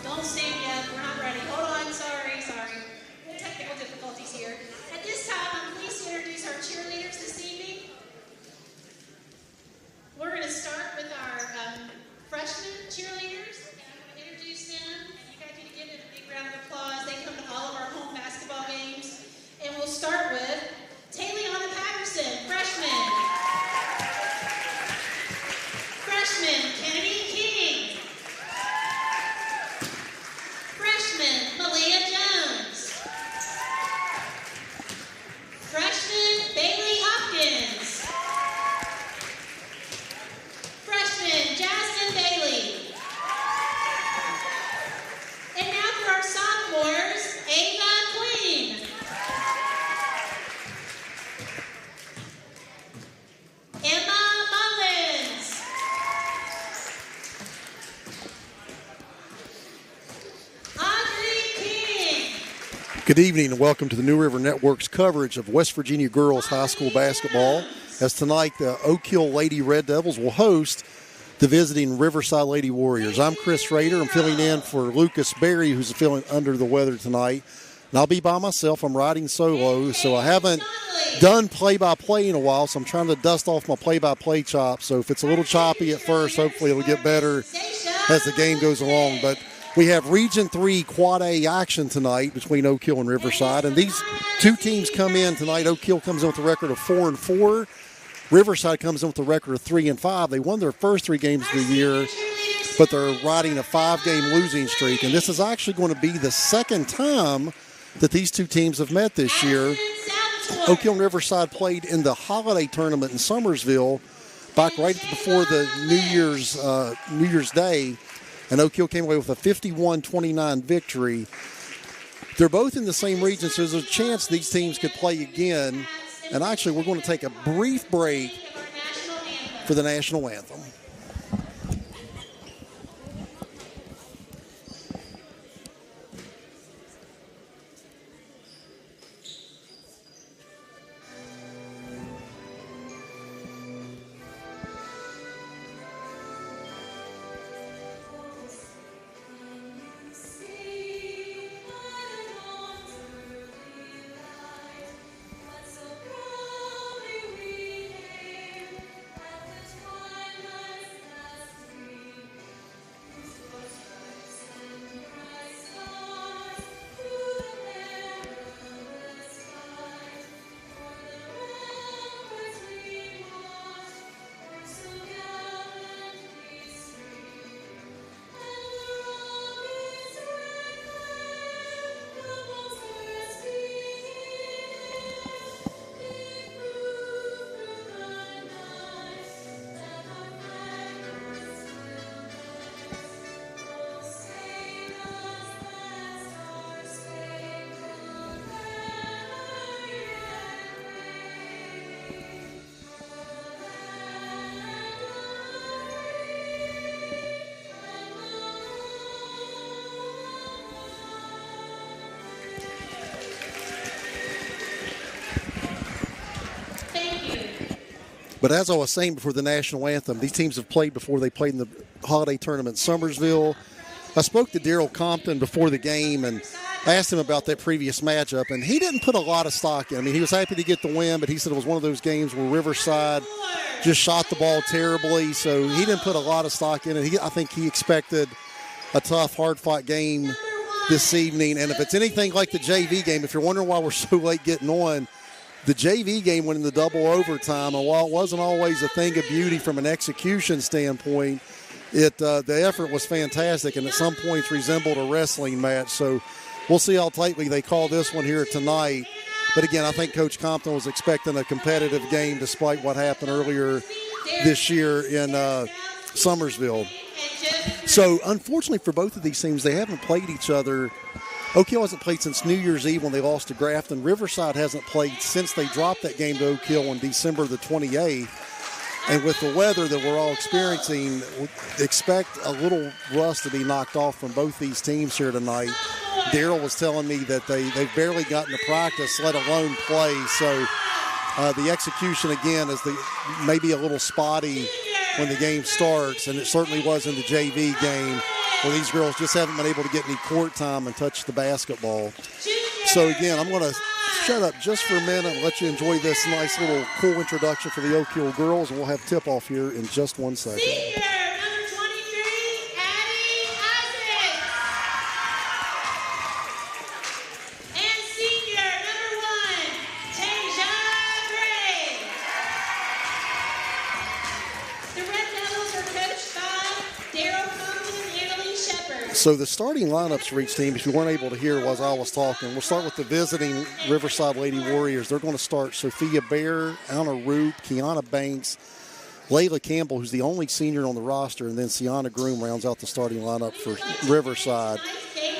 Don't stand yet. We're not ready. Hold on. Sorry. Technical difficulties here. At this time, I'm pleased to introduce our cheerleaders this evening. We're going to start with our freshman cheerleaders. And I'm going to introduce them. And you guys need to give them a big round of applause. They come to all of our home basketball games. And we'll start with Tayliana Patterson, freshman. Freshman, Kennedy King. Freshman, Malia Jones. Freshman, Bailey Hopkins. Freshman, Jasmine Bailey. And now for our sophomores, Ava Queen. Emma Mullins. Audrey King. Good evening and welcome to the New River Network's coverage of West Virginia girls high school basketball. As tonight, the Oak Hill Lady Red Devils will host the visiting Riverside Lady Warriors. I'm Chris Rader. I'm filling in for Lucas Berry, who's feeling under the weather tonight. And I'll be by myself. I'm riding solo, so I haven't done play-by-play in a while, so I'm trying to dust off my play-by-play chops. So if it's a little choppy at first, hopefully it'll get better as the game goes along. But we have Region 3 Quad A action tonight between Oak Hill and Riverside. And these two teams come in tonight. Oak Hill comes in with a record of 4-4. Riverside comes in with a record of 3-5. They won their first 3 games of the year, but they're riding a 5-game losing streak. And this is actually going to be the second time that these two teams have met this year. Oak Hill and Riverside played in the holiday tournament in Summersville back right before the New Year's Day, and Oak Hill came away with a 51-29 victory. They're both in the same region, so there's a chance these teams could play again. And actually, we're going to take a brief break for the national anthem. But as I was saying before the national anthem, these teams have played before. They played in the holiday tournament in Summersville. I spoke to Daryl Compton before the game and asked him about that previous matchup, and he didn't put a lot of stock in. I mean, he was happy to get the win, but he said it was one of those games where Riverside just shot the ball terribly, so he didn't put a lot of stock in it. I think he expected a tough, hard-fought game this evening, and if it's anything like the JV game, if you're wondering why we're so late getting on, the JV game went in the double overtime, and while it wasn't always a thing of beauty from an execution standpoint, the effort was fantastic, and at some points resembled a wrestling match. So we'll see how tightly they call this one here tonight. But again, I think Coach Compton was expecting a competitive game despite what happened earlier this year in Summersville. So unfortunately for both of these teams, they haven't played each other. Oak Hill hasn't played since New Year's Eve when they lost to Grafton. Riverside hasn't played since they dropped that game to Oak Hill on December the 28th. And with the weather that we're all experiencing, expect a little rust to be knocked off from both these teams here tonight. Daryl was telling me that they've barely gotten to practice, let alone play. So the execution, again, is maybe a little spotty when the game starts, and it certainly was in the JV game. where these girls just haven't been able to get any court time and touch the basketball. So again, I'm going to shut up just for a minute and let you enjoy this nice little cool introduction for the Oak Hill girls, and we'll have tip-off here in just 1 second. Senior number 23, Addie Isaac. And senior number 1, Tasia Gray. The Red Devils are coached by Daryl Compton and Annalise Shepard. So the starting lineups for each team, if you weren't able to hear while I was talking, we'll start with the visiting Riverside Lady Warriors. They're going to start Sophia Bear, Anna Roop, Kiana Banks, Layla Campbell, who's the only senior on the roster, and then Sienna Groom rounds out the starting lineup for Riverside.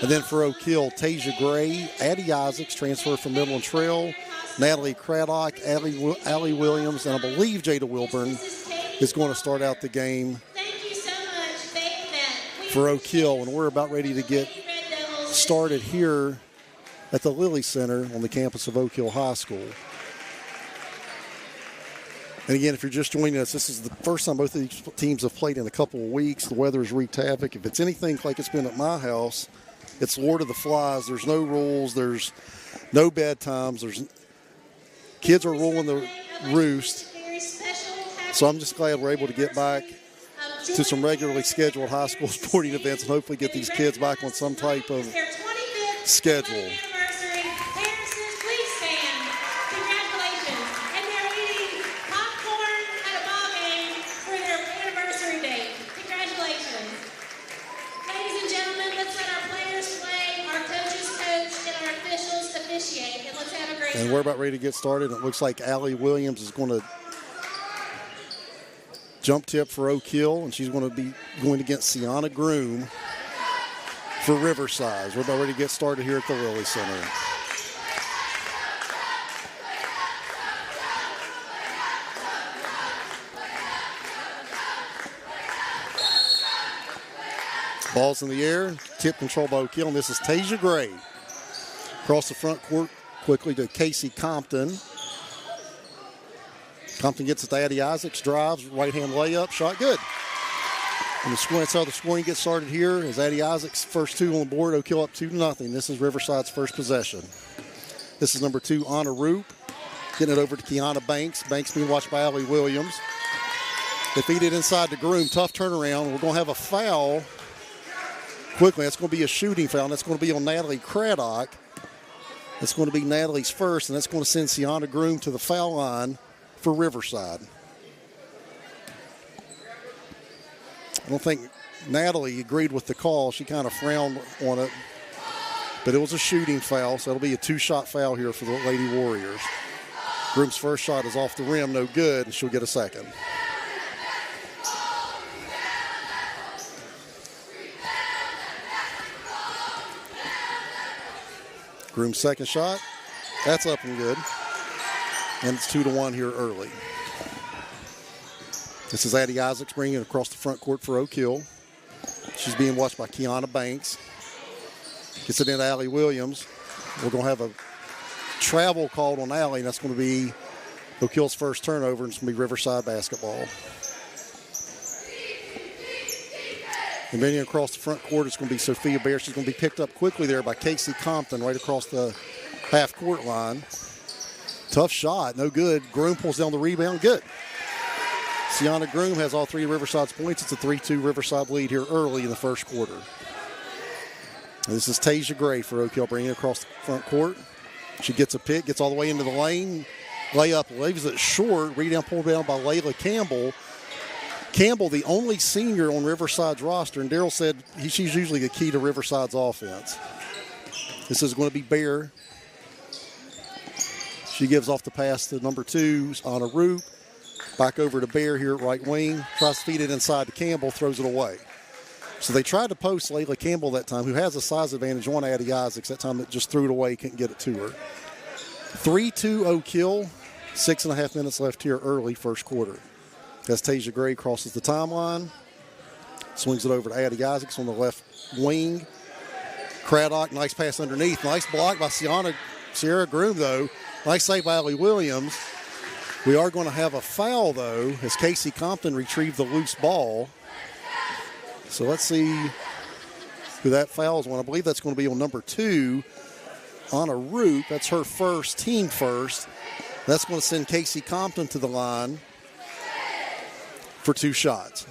And then for Oak Hill, Tasia Gray, Addie Isaacs, transfer from Midland Trail, Natalie Craddock, Allie Williams, and I believe Jada Wilburn is going to start out the game for Oak Hill. And we're about ready to get started here at the Lilly Center on the campus of Oak Hill High School. And again, if you're just joining us, this is the first time both of these teams have played in a couple of weeks. The weather has wreaked havoc. If it's anything like it's been at my house, it's Lord of the Flies. There's no rules. There's no bedtimes. Kids are rolling the roost. So I'm just glad we're able to get back to some regularly scheduled high school sporting events and hopefully get these kids back on some type of schedule. And we're about ready to get started. It looks like Allie Williams is going to jump tip for Oak Hill, and she's going to be going against Sienna Groom for Riverside. We're about ready to get started here at the Lilly Center. Ball's in the air, tip control by Oak Hill, and this is Tasia Gray. Across the front court quickly to Casey Compton. Compton gets it to Addie Isaacs, drives, right-hand layup, shot good. And that's how the scoring gets started here as Addie Isaacs' first two on the board. Oak Hill up 2-0. This is Riverside's first possession. This is number 2, Anna Roop. Getting it over to Kiana Banks. Banks being watched by Allie Williams. They feed it inside to Groom. Tough turnaround. We're going to have a foul quickly. That's going to be a shooting foul. That's going to be on Natalie Craddock. That's going to be Natalie's first, and that's going to send Sienna Groom to the foul line for Riverside. I don't think Natalie agreed with the call. She kind of frowned on it, but it was a shooting foul, so it'll be a 2-shot foul here for the Lady Warriors. Groom's first shot is off the rim, no good, and she'll get a second. Groom's second shot, that's up and good. And it's 2-1 here early. This is Addie Isaacs bringing it across the front court for Oak Hill. She's being watched by Kiana Banks. Gets it into Allie Williams. We're going to have a travel called on Allie, and that's going to be Oak Hill's first turnover, and it's going to be Riverside basketball. And then across the front court, it's going to be Sophia Bear. She's going to be picked up quickly there by Casey Compton right across the half-court line. Tough shot, no good. Groom pulls down the rebound, good. Sienna Groom has all three of Riverside's points. It's a 3-2 Riverside lead here early in the first quarter. And this is Tasia Gray for Oak Hill bringing it across the front court. She gets a pick, gets all the way into the lane. Layup, leaves it short. Rebound pulled down by Layla Campbell. Campbell, the only senior on Riverside's roster, and Daryl said she's usually the key to Riverside's offense. This is going to be Bear. She gives off the pass to number 2, Anna Roop. Back over to Bear here at right wing. Tries to feed it inside to Campbell, throws it away. So they tried to post Layla Campbell that time, who has a size advantage on Addie Isaacs. That time it just threw it away, couldn't get it to her. 3-2 Oak Hill. 6.5 minutes left here early, first quarter. As Tasia Gray crosses the timeline. Swings it over to Addie Isaacs on the left wing. Craddock, nice pass underneath. Nice block by Sierra Groom, though. Nice save by Allie Williams. We are going to have a foul, though, as Casey Compton retrieved the loose ball. So let's see who that fouls on. I believe that's going to be on number 2, Anna Roop. That's her first, team first. That's going to send Casey Compton to the line for 2 shots.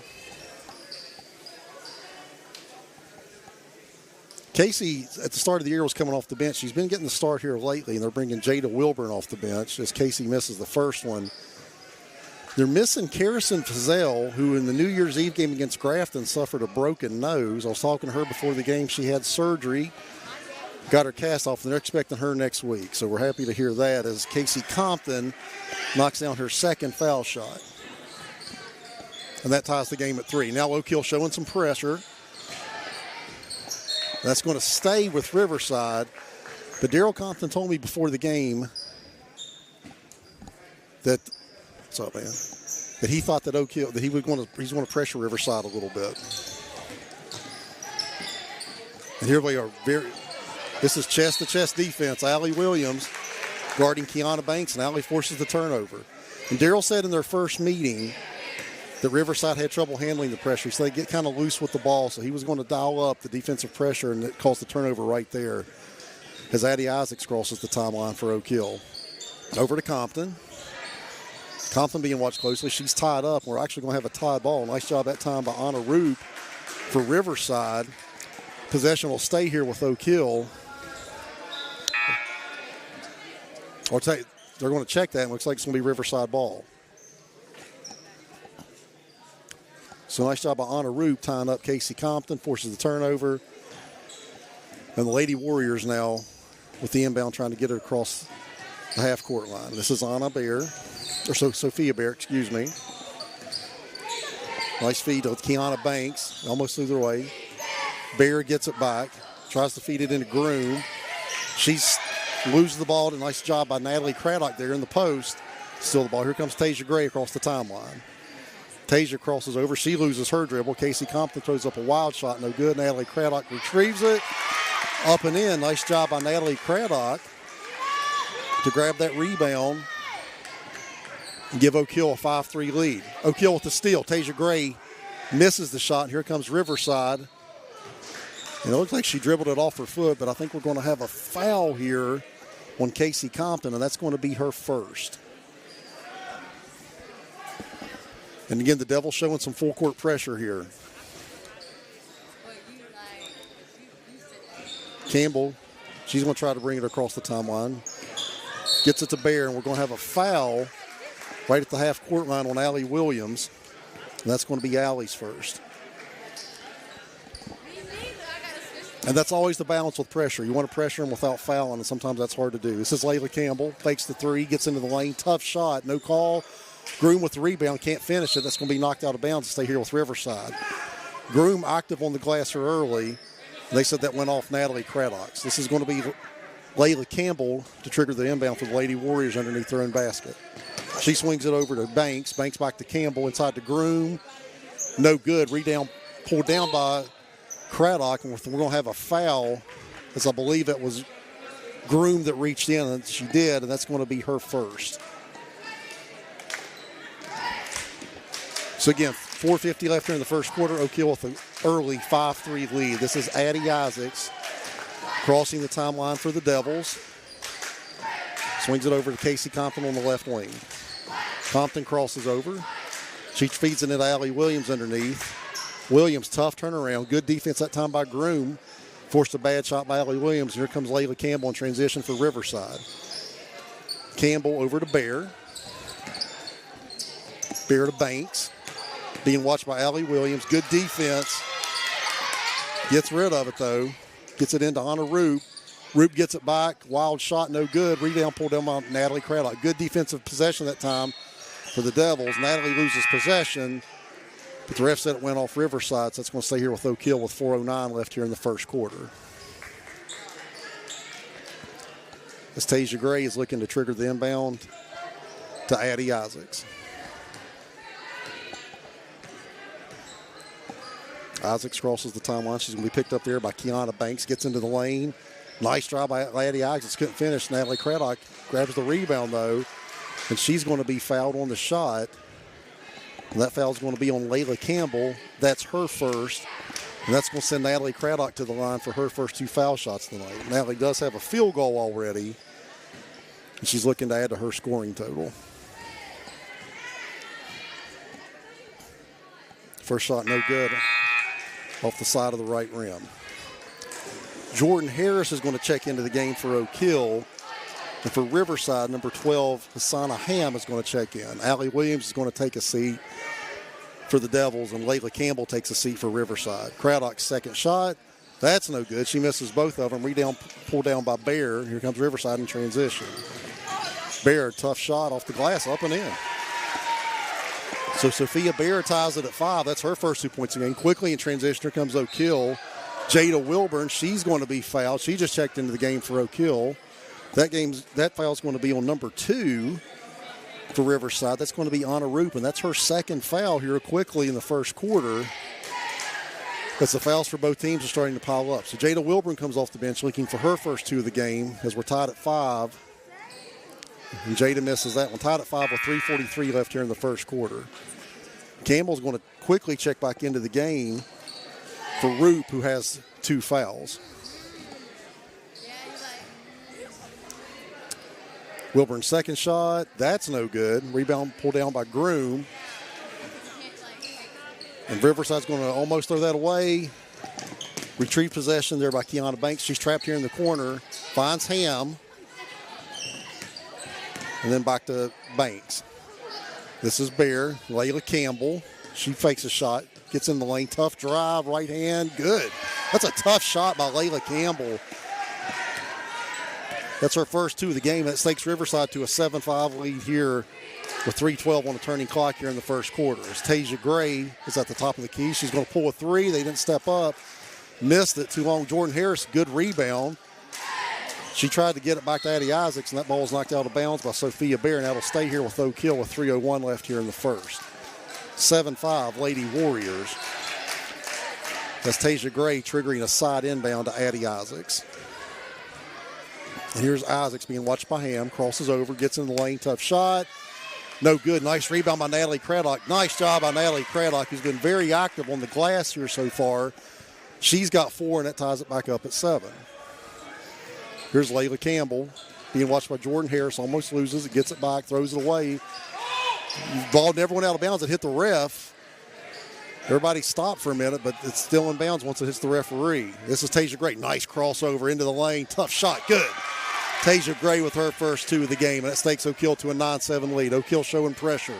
Casey, at the start of the year, was coming off the bench. She's been getting the start here lately, and they're bringing Jada Wilburn off the bench as Casey misses the first one. They're missing Karison Fazell, who in the New Year's Eve game against Grafton suffered a broken nose. I was talking to her before the game. She had surgery, got her cast off, and they're expecting her next week. So we're happy to hear that as Casey Compton knocks down her second foul shot. And that ties the game at 3. Now Oak Hill showing some pressure. That's going to stay with Riverside. But Daryl Compton told me before the game that, what's up, man? That he thought that Oak Hill, that he's going to pressure Riverside a little bit. And here we are. This is chest-to-chest defense. Allie Williams guarding Kiana Banks, and Allie forces the turnover. And Daryl said in their first meeting that Riverside had trouble handling the pressure, so they get kind of loose with the ball, so he was going to dial up the defensive pressure, and it caused the turnover right there as Addie Isaacs crosses the timeline for Oak Hill. Over to Compton. Compton being watched closely. She's tied up. We're actually going to have a tied ball. Nice job that time by Anna Roop for Riverside. Possession will stay here with Oak Hill. They're going to check that, and it looks like it's going to be Riverside ball. So nice job by Anna Roop tying up Casey Compton, forces the turnover. And the Lady Warriors now with the inbound trying to get it across the half-court line. This is Sophia Bear, excuse me. Nice feed to Kiana Banks, almost through their way. Bear gets it back, tries to feed it into Groom. She loses the ball. Nice job by Natalie Craddock there in the post. Still the ball. Here comes Tasia Gray across the timeline. Tasia crosses over. She loses her dribble. Casey Compton throws up a wild shot. No good. Natalie Craddock retrieves it. Up and in. Nice job by Natalie Craddock to grab that rebound and give Oak Hill a 5-3 lead. Oak Hill with the steal. Tasia Gray misses the shot. Here comes Riverside. And it looks like she dribbled it off her foot, but I think we're going to have a foul here on Casey Compton, and that's going to be her first. And again, the Devils showing some full court pressure here. Campbell, she's going to try to bring it across the timeline. Gets it to Bear, and we're going to have a foul right at the half court line on Allie Williams. And that's going to be Allie's first. And that's always the balance with pressure. You want to pressure them without fouling, and sometimes that's hard to do. This is Layla Campbell, fakes the 3, gets into the lane. Tough shot, no call. Groom with the rebound, can't finish it. That's going to be knocked out of bounds to stay here with Riverside. Groom active on the glass here early. They said that went off Natalie Craddock. This is going to be Layla Campbell to trigger the inbound for the Lady Warriors underneath their own basket. She swings it over to Banks. Banks back to Campbell inside to Groom. No good. Rebound pulled down by Craddock, and we're going to have a foul, as I believe it was Groom that reached in, and she did, and that's going to be her first. So again, 4:50 left here in the first quarter. Oak Hill with an early 5-3 lead. This is Addie Isaacs crossing the timeline for the Devils. Swings it over to Casey Compton on the left wing. Compton crosses over. She feeds it into Allie Williams underneath. Williams, tough turnaround. Good defense that time by Groom. Forced a bad shot by Allie Williams. Here comes Layla Campbell in transition for Riverside. Campbell over to Bear. Bear to Banks. Being watched by Allie Williams. Good defense. Gets rid of it, though. Gets it into Anna Roop. Roop gets it back. Wild shot, no good. Rebound pulled down by Natalie Craddock. Good defensive possession that time for the Devils. Natalie loses possession, but the ref said it went off Riverside, so it's going to stay here with Oak Hill with 4:09 left here in the first quarter. As Tasia Gray is looking to trigger the inbound to Addie Isaacs. Isaacs crosses the timeline. She's going to be picked up there by Kiana Banks. Gets into the lane. Nice drive by Addie Isaacs. Couldn't finish. Natalie Craddock grabs the rebound, though, and she's going to be fouled on the shot. And that foul is going to be on Layla Campbell. That's her first. And that's going to send Natalie Craddock to the line for her first 2 foul shots tonight. Natalie does have a field goal already, and she's looking to add to her scoring total. First shot no good off the side of the right rim. Jordan Harris is going to check into the game for Oak Hill. And for Riverside, number 12, Hassana Ham is going to check in. Allie Williams is going to take a seat for the Devils, and Layla Campbell takes a seat for Riverside. Craddock's second shot, that's no good. She misses both of them. Pulled down by Bear. Here comes Riverside in transition. Bear, tough shot off the glass, up and in. So Sophia Bear ties it at 5. That's her first 2 points in the game. Quickly in transition, here comes Oak Hill. Jada Wilburn, she's going to be fouled. She just checked into the game for Oak Hill. That foul is going to be on number 2 for Riverside. That's going to be Anna Roop, and that's her second foul here quickly in the first quarter. As the fouls for both teams are starting to pile up. So Jada Wilburn comes off the bench looking for her first 2 of the game as we're tied at 5. And Jada misses that one. Tied at 5 with 3:43 left here in the first quarter. Campbell's going to quickly check back into the game for Roop, who has 2 fouls. Wilburn's second shot, that's no good. Rebound pulled down by Groom. And Riverside's going to almost throw that away. Retrieve possession there by Kiana Banks. She's trapped here in the corner. Finds Ham. And then back to Banks. This is Bear. Layla Campbell. She fakes a shot. Gets in the lane. Tough drive. Right hand. Good. That's a tough shot by Layla Campbell. That's her first 2 of the game. That takes Riverside to a 7-5 lead here with 3:12 on the turning clock here in the first quarter. As Tasia Gray is at the top of the key. She's going to pull a 3. They didn't step up. Missed it too long. Jordan Harris, good rebound. She tried to get it back to Addie Isaacs, and that ball was knocked out of bounds by Sophia Bear, and that'll stay here with Oak Hill with 3:01 left here in the first. 7-5 Lady Warriors. That's Tasia Gray triggering a side inbound to Addie Isaacs. And here's Isaacs being watched by Ham. Crosses over, gets in the lane. Tough shot. No good. Nice rebound by Natalie Craddock. Nice job by Natalie Craddock, who's been very active on the glass here so far. She's got 4, and that ties it back up at 7. Here's Layla Campbell being watched by Jordan Harris. Almost loses it. Gets it back. Throws it away. The ball never went out of bounds. It hit the ref. Everybody stopped for a minute, but it's still in bounds once it hits the referee. This is Tasia Gray. Nice crossover into the lane. Tough shot. Good. Tasia Gray with her first 2 of the game, and that takes Oak Hill to a 9-7 lead. Oak Hill showing pressure.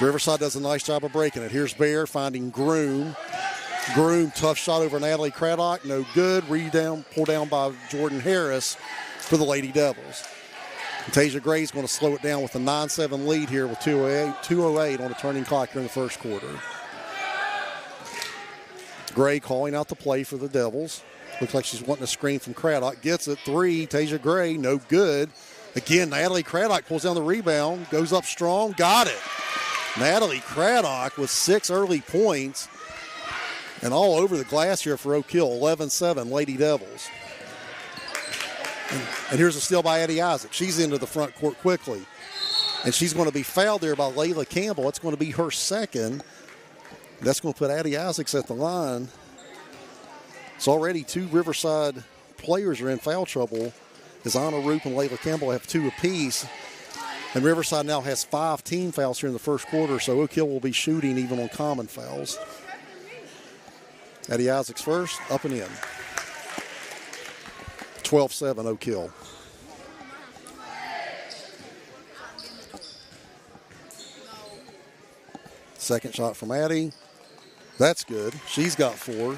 Riverside does a nice job of breaking it. Here's Bear finding Groom. Groom, tough shot over Natalie Craddock. No good. Rebound, pulled down by Jordan Harris for the Lady Devils. Tasia Gray's going to slow it down with a 9-7 lead here with 2:08 on the turning clock here in the first quarter. Gray calling out the play for the Devils. Looks like she's wanting a screen from Craddock. Gets it. 3. Tasia Gray. No good. Again, Natalie Craddock pulls down the rebound. Goes up strong. Got it. Natalie Craddock with 6 early points. And all over the glass here for Oak Hill. 11-7 Lady Devils. And here's a steal by Addie Isaac. She's into the front court quickly. And she's going to be fouled there by Layla Campbell. It's going to be her second. That's going to put Addie Isaacs at the line. So already 2 Riverside players are in foul trouble as Anna Roop and Layla Campbell have 2 apiece. And Riverside now has 5 team fouls here in the first quarter, so Oak Hill will be shooting even on common fouls. Addie Isaacs first, up and in. 12-7 Oak Hill. Second shot from Addie. That's good. She's got 4.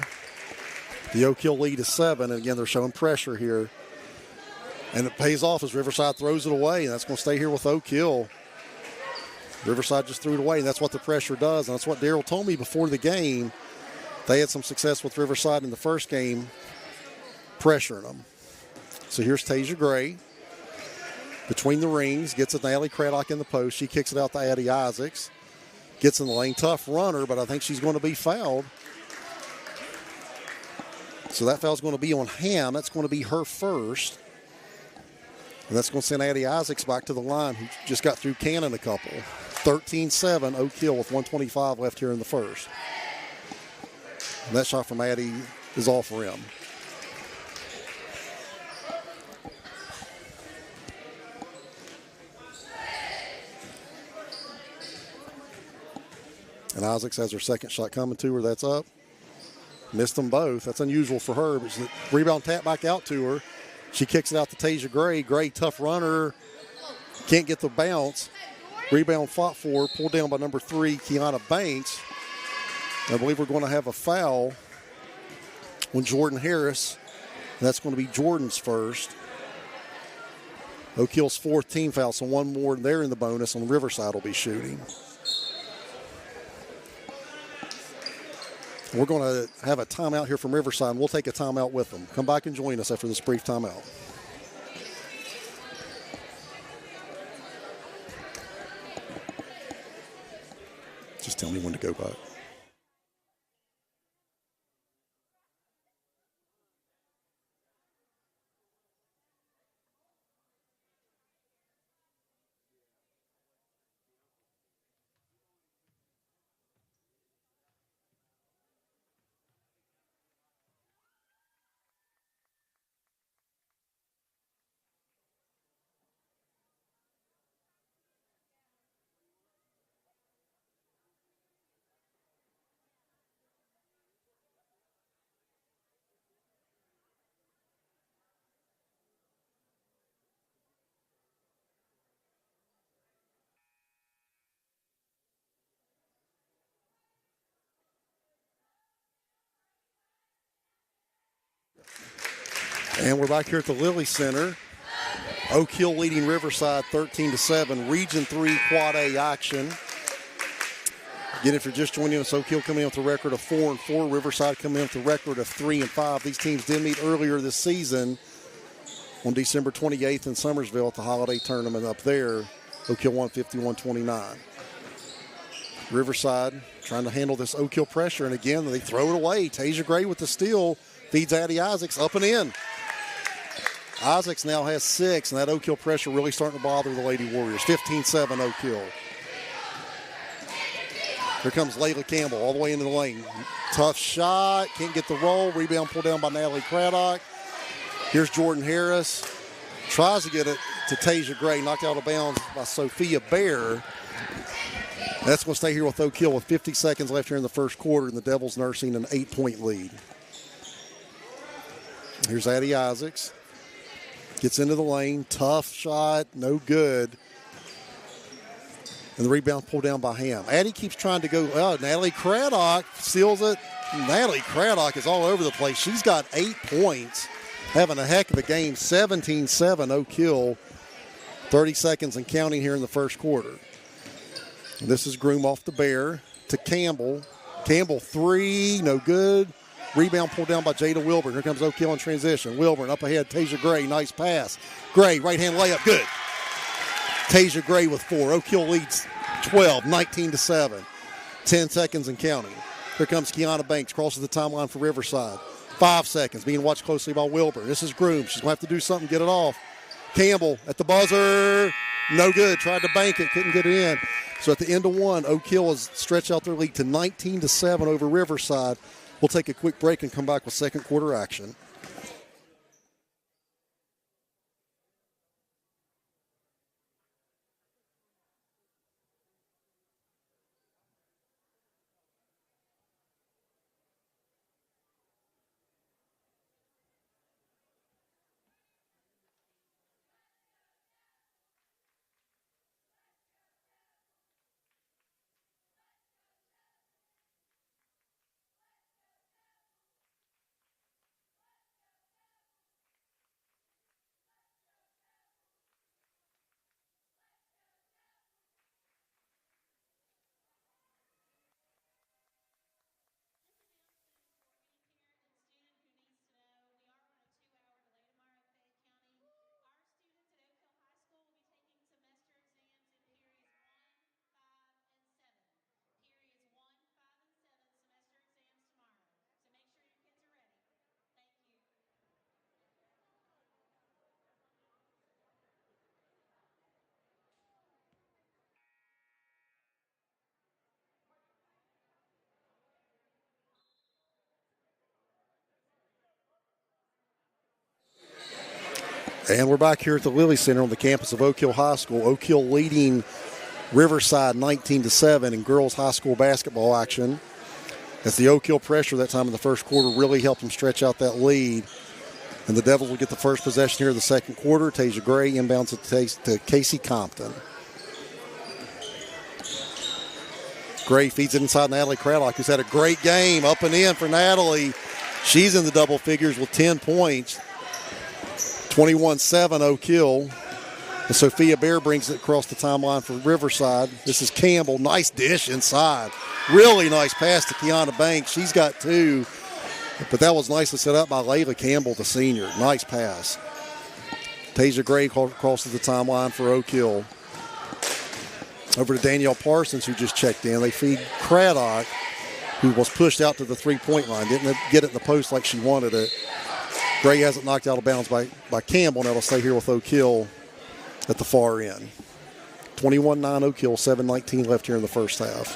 The Oak Hill lead is 7, and again, they're showing pressure here. And it pays off as Riverside throws it away, and that's going to stay here with Oak Hill. Riverside just threw it away, and that's what the pressure does, and that's what Darryl told me before the game. They had some success with Riverside in the first game, pressuring them. So here's Tasia Gray. Between the rings, gets it to Natalie Craddock in the post. She kicks it out to Addie Isaacs. Gets in the lane. Tough runner, but I think she's going to be fouled. So that foul's going to be on Ham. That's going to be her first. And that's going to send Addie Isaacs back to the line, who just got through cannon a couple. 13-7 Oak Hill with 1:25 left here in the first. And that shot from Addie is off rim. And Isaacs has her second shot coming to her. That's up. Missed them both. That's unusual for her. But rebound tap back out to her. She kicks it out to Tasia Gray. Gray, tough runner. Can't get the bounce. Rebound fought for, pulled down by number 3, Kiana Banks. I believe we're going to have a foul on Jordan Harris. That's going to be Jordan's first. Oak Hill's 4th team foul, so one more there in the bonus, and Riverside will be shooting. We're going to have a timeout here from Riverside, and we'll take a timeout with them. Come back and join us after this brief timeout. Just tell me when to go back. And we're back here at the Lilly Center. Oak Hill leading Riverside 13-7. Region 3 Quad A action. Again, if you're just joining us, Oak Hill coming in with a record of 4-4. Riverside coming in with a record of 3-5. These teams did meet earlier this season on December 28th in Summersville at the holiday tournament up there. Oak Hill won 51-29. Riverside trying to handle this Oak Hill pressure, and again, they throw it away. Tasia Gray with the steal, feeds Addie Isaacs up and in. Isaacs now has 6, and that Oak Hill pressure really starting to bother the Lady Warriors. 15-7 Oak Hill. Here comes Layla Campbell all the way into the lane. Tough shot, can't get the roll. Rebound pulled down by Natalie Craddock. Here's Jordan Harris. Tries to get it to Tasia Gray, knocked out of bounds by Sophia Bear. That's going to stay here with Oak Hill with 50 seconds left here in the first quarter, and the Devils nursing an 8-point lead. Here's Addie Isaacs. Gets into the lane. Tough shot. No good. And the rebound pulled down by Ham. Addie keeps trying to go. Oh, Natalie Craddock steals it. Natalie Craddock is all over the place. She's got 8 points. Having a heck of a game. 17-7 Oak Hill. 30 seconds and counting here in the first quarter. And this is Groom off the Bear to Campbell. Campbell 3. No good. Rebound pulled down by Jada Wilburn. Here comes Oak Hill in transition. Wilburn up ahead. Tasia Gray, nice pass. Gray, right-hand layup, good. Tasia Gray with 4. Oak Hill leads 12, 19-7. 10 seconds and counting. Here comes Kiana Banks, crosses the timeline for Riverside. 5 seconds, being watched closely by Wilburn. This is Groom. She's going to have to do something, get it off. Campbell at the buzzer. No good. Tried to bank it, couldn't get it in. So at the end of 1, Oak Hill has stretched out their lead to 19-7 over Riverside. We'll take a quick break and come back with second quarter action. And we're back here at the Lilly Center on the campus of Oak Hill High School. Oak Hill leading Riverside 19-7 in girls high school basketball action. As the Oak Hill pressure that time in the first quarter really helped them stretch out that lead. And the Devils will get the first possession here in the second quarter. Tasia Gray inbounds it to Casey Compton. Gray feeds it inside Natalie Craddock, who's had a great game. Up and in for Natalie. She's in the double figures with 10 points. 21-7 Oak Hill. And Sophia Bear brings it across the timeline for Riverside. This is Campbell. Nice dish inside. Really nice pass to Kiana Banks. She's got 2. But that was nicely set up by Layla Campbell, the senior. Nice pass. Tasia Gray crosses the timeline for Oak Hill. Over to Danielle Parsons, who just checked in. They feed Craddock, who was pushed out to the three-point line. Didn't get it in the post like she wanted it. Gray has it knocked out of bounds by Campbell. Now it'll stay here with Oak Hill at the far end. 21-9 Oak Hill, 7:19 left here in the first half.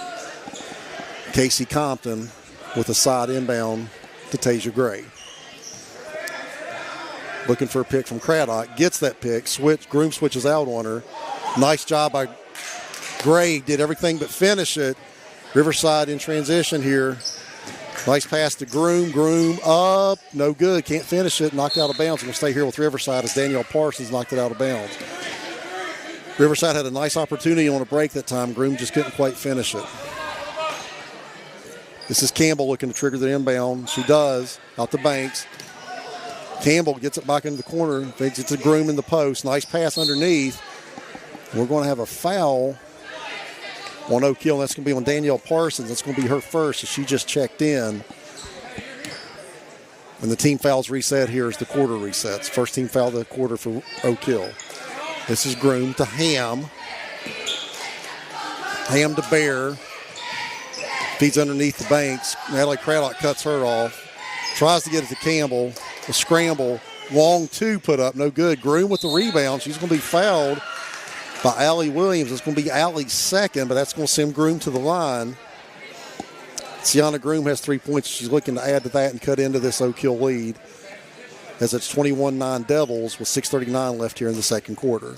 Casey Compton with a side inbound to Tasia Gray. Looking for a pick from Craddock. Gets that pick. Groom switches out on her. Nice job by Gray. Did everything but finish it. Riverside in transition here. Nice pass to Groom. Groom up. No good. Can't finish it. Knocked out of bounds. We'll stay here with Riverside as Danielle Parsons knocked it out of bounds. Riverside had a nice opportunity on a break that time. Groom just couldn't quite finish it. This is Campbell looking to trigger the inbound. She does. Out to Banks. Campbell gets it back into the corner. Feeds it to Groom in the post. Nice pass underneath. We're going to have a foul on Oak Hill. That's going to be on Danielle Parsons. That's going to be her first as she just checked in. And the team fouls reset here as the quarter resets. First team foul of the quarter for Oak Hill. This is Groom to Ham. Ham to Bear. Feeds underneath the Banks. Natalie Craddock cuts her off. Tries to get it to Campbell. A scramble. Long 2 put up. No good. Groom with the rebound. She's going to be fouled by Allie Williams. It's going to be Allie's second, but that's going to send Groom to the line. Sienna Groom has 3 points. She's looking to add to that and cut into this Oak Hill lead as it's 21-9 Devils with 6:39 left here in the second quarter.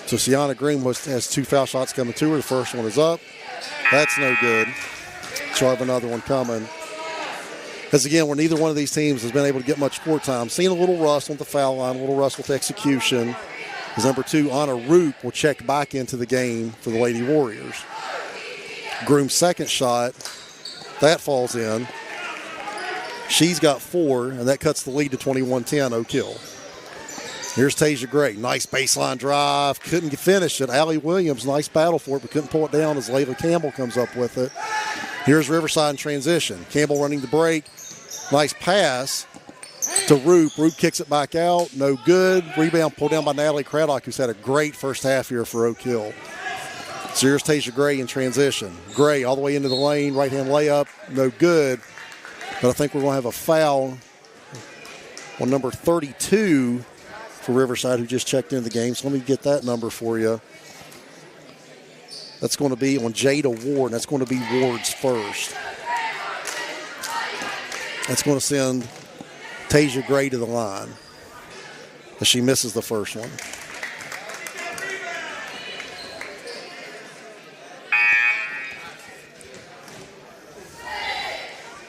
So Sienna Groom has 2 foul shots coming to her. The first one is up. That's no good. She'll have another one coming. Because, again, where neither one of these teams has been able to get much court time. Seeing a little rust on the foul line, a little rust with execution. As number 2, Anna Roop, will check back into the game for the Lady Warriors. Groom's second shot, that falls in. She's got 4, and that cuts the lead to 21-10 Oak Hill. Here's Tasia Gray. Nice baseline drive. Couldn't finish it. Allie Williams, nice battle for it, but couldn't pull it down as Layla Campbell comes up with it. Here's Riverside in transition. Campbell running the break. Nice pass to Roop. Roop kicks it back out. No good. Rebound pulled down by Natalie Craddock, who's had a great first half here for Oak Hill. So here's Tasia Gray in transition. Gray all the way into the lane. Right-hand layup. No good. But I think we're going to have a foul on number 32 for Riverside, who just checked into the game. So let me get that number for you. That's going to be on Jada Ward, and that's going to be Ward's first. That's going to send Tasia Gray to the line as she misses the first one.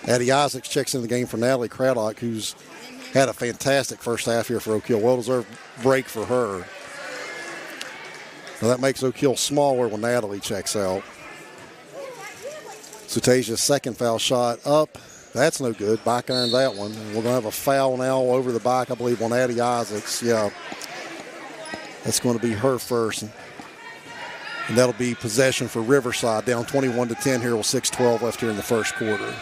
Addie Isaacs checks in the game for Natalie Craddock, who's had a fantastic first half here for Oak Hill. Well-deserved break for her. Now that makes Oak Hill smaller when Natalie checks out. So Tasia's second foul shot up. That's no good. Back iron that one. And we're going to have a foul now over the back, I believe, on Addie Isaacs. Yeah. That's going to be her first. And that'll be possession for Riverside, down 21-10 here with 6:12 left here in the first quarter.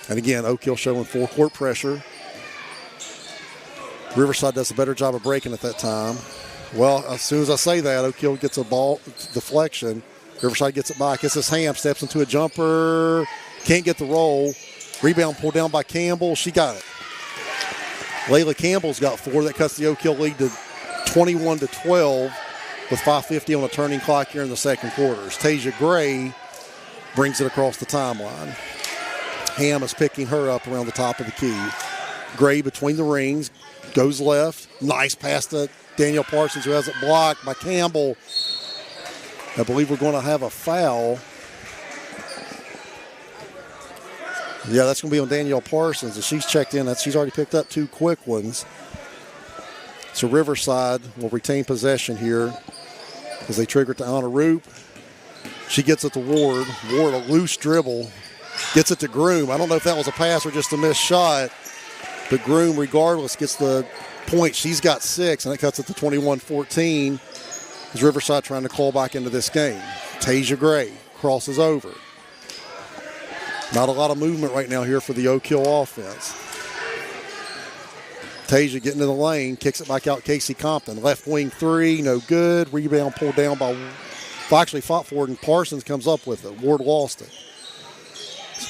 And again, Oak Hill showing full court pressure. Riverside does a better job of breaking at that time. Well, as soon as I say that, Oak Hill gets a ball deflection. Riverside gets it back. Gets his Ham, steps into a jumper. Can't get the roll. Rebound pulled down by Campbell. She got it. Layla Campbell's got 4. That cuts the Oak Hill lead to 21-12 with 5:50 on the turning clock here in the second quarter. Tasia Gray brings it across the timeline. Ham is picking her up around the top of the key. Gray between the rings. goes left. Nice pass to Danielle Parsons, who has it blocked by Campbell. I believe we're going to have a foul. Yeah, that's going to be on Danielle Parsons, and she's checked in. She's already picked up 2 quick ones. So Riverside will retain possession here as they trigger it to Anna Roop. She gets it to Ward. Ward, a loose dribble, gets it to Groom. I don't know if that was a pass or just a missed shot, but Groom, regardless, gets the point. She's got 6, and that cuts it to 21-14 as Riverside trying to claw back into this game. Tasia Gray crosses over. Not a lot of movement right now here for the Oak Hill offense. Tasia getting in the lane, kicks it back out. Casey Compton, left wing 3, no good. Rebound pulled down by, actually fought for it, and Parsons comes up with it. Ward lost it.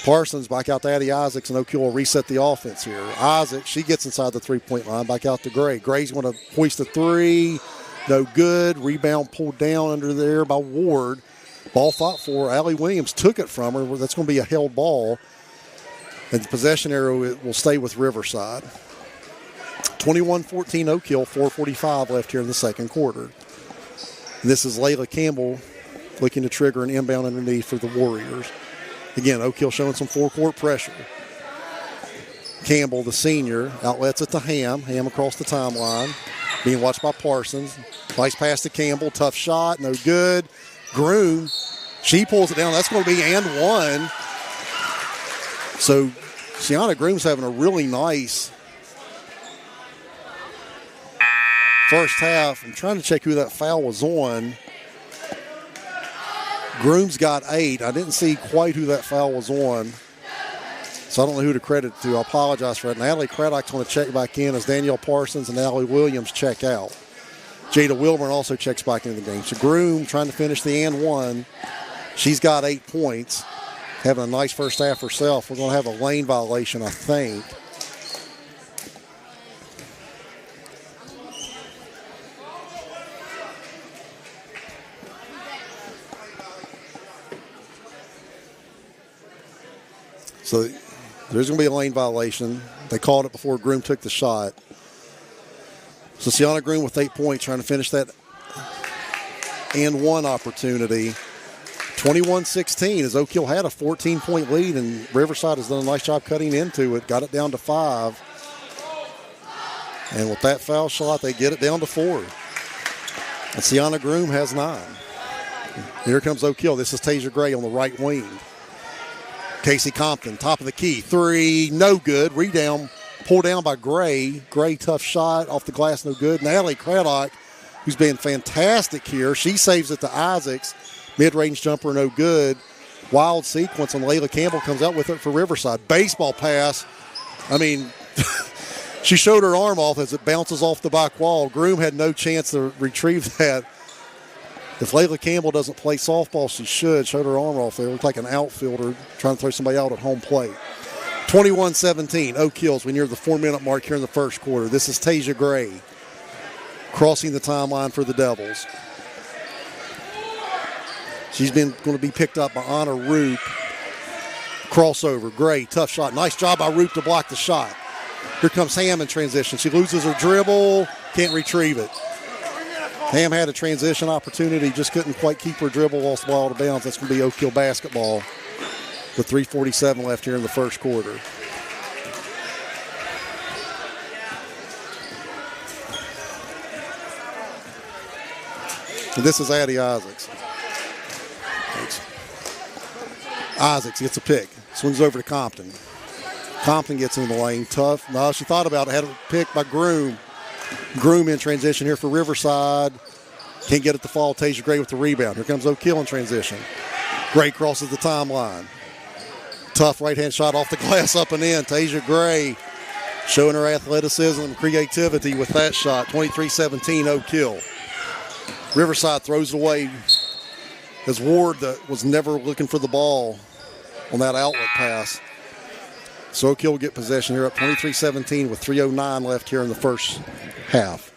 Parsons back out to Addie Isaacs, and Oak Hill will reset the offense here. Isaacs, she gets inside the 3-point line, back out to Gray. Gray's going to hoist a 3, no good. Rebound pulled down under there by Ward. Ball fought for. Allie Williams took it from her. That's going to be a held ball. And the possession arrow will stay with Riverside. 21-14 Oak Hill, 4:45 left here in the second quarter. And this is Layla Campbell looking to trigger an inbound underneath for the Warriors. Again, Oak Hill showing some forecourt pressure. Campbell, the senior, outlets it to Ham. Ham across the timeline. Being watched by Parsons. Nice pass to Campbell. Tough shot. No good. Groom, she pulls it down. That's going to be and 1. So Sienna Groom's having a really nice first half. I'm trying to check who that foul was on. Groom's got 8. I didn't see quite who that foul was on, so I don't know who to credit it to. I apologize for that. Natalie Craddock's going to check back in as Danielle Parsons and Allie Williams check out. Jada Wilburn also checks back into the game. So Groom trying to finish the and 1. She's got 8 points, having a nice first half herself. We're going to have a lane violation, I think. So there's going to be a lane violation. They called it before Groom took the shot. So Sienna Groom with 8 points trying to finish that and 1 opportunity. 21-16 as Oak Hill had a 14-point lead, and Riverside has done a nice job cutting into it. Got it down to 5. And with that foul shot, they get it down to 4. And Sienna Groom has 9. Here comes Oak Hill. This is Tasia Gray on the right wing. Casey Compton, top of the key. 3, no good. Rebound pulled down by Gray. Gray, tough shot off the glass, no good. Natalie Craddock, who's been fantastic here, she saves it to Isaacs. Mid-range jumper, no good. Wild sequence, and Layla Campbell comes out with it for Riverside. Baseball pass. I mean, she showed her arm off as it bounces off the back wall. Groom had no chance to retrieve that. If Layla Campbell doesn't play softball, she should. Showed her arm off there. Looked like an outfielder trying to throw somebody out at home plate. 21-17, Oak Hills. We're near the 4-minute mark here in the first quarter. This is Tasia Gray crossing the timeline for the Devils. She's been going to be picked up by Anna Roop. Crossover, Gray, tough shot. Nice job by Roop to block the shot. Here comes Ham in transition. She loses her dribble, can't retrieve it. Ham had a transition opportunity, just couldn't quite keep her dribble, lost the ball out of bounds. That's going to be Oak Hill basketball with 3:47 left here in the first quarter. And this is Addie Isaacs. Isaacs gets a pick, swings over to Compton. Compton gets in the lane, tough. No, she thought about it, had a pick by Groom. Groom in transition here for Riverside. Can't get it to fall. Tasia Gray with the rebound. Here comes Oak Hill in transition. Gray crosses the timeline. Tough right-hand shot off the glass, up and in. Tasia Gray showing her athleticism and creativity with that shot. 23-17 Oak Hill. Riverside throws it away as Ward that was never looking for the ball on that outlet pass. So Oak Hill will get possession here up 23-17 with 3:09 left here in the first half.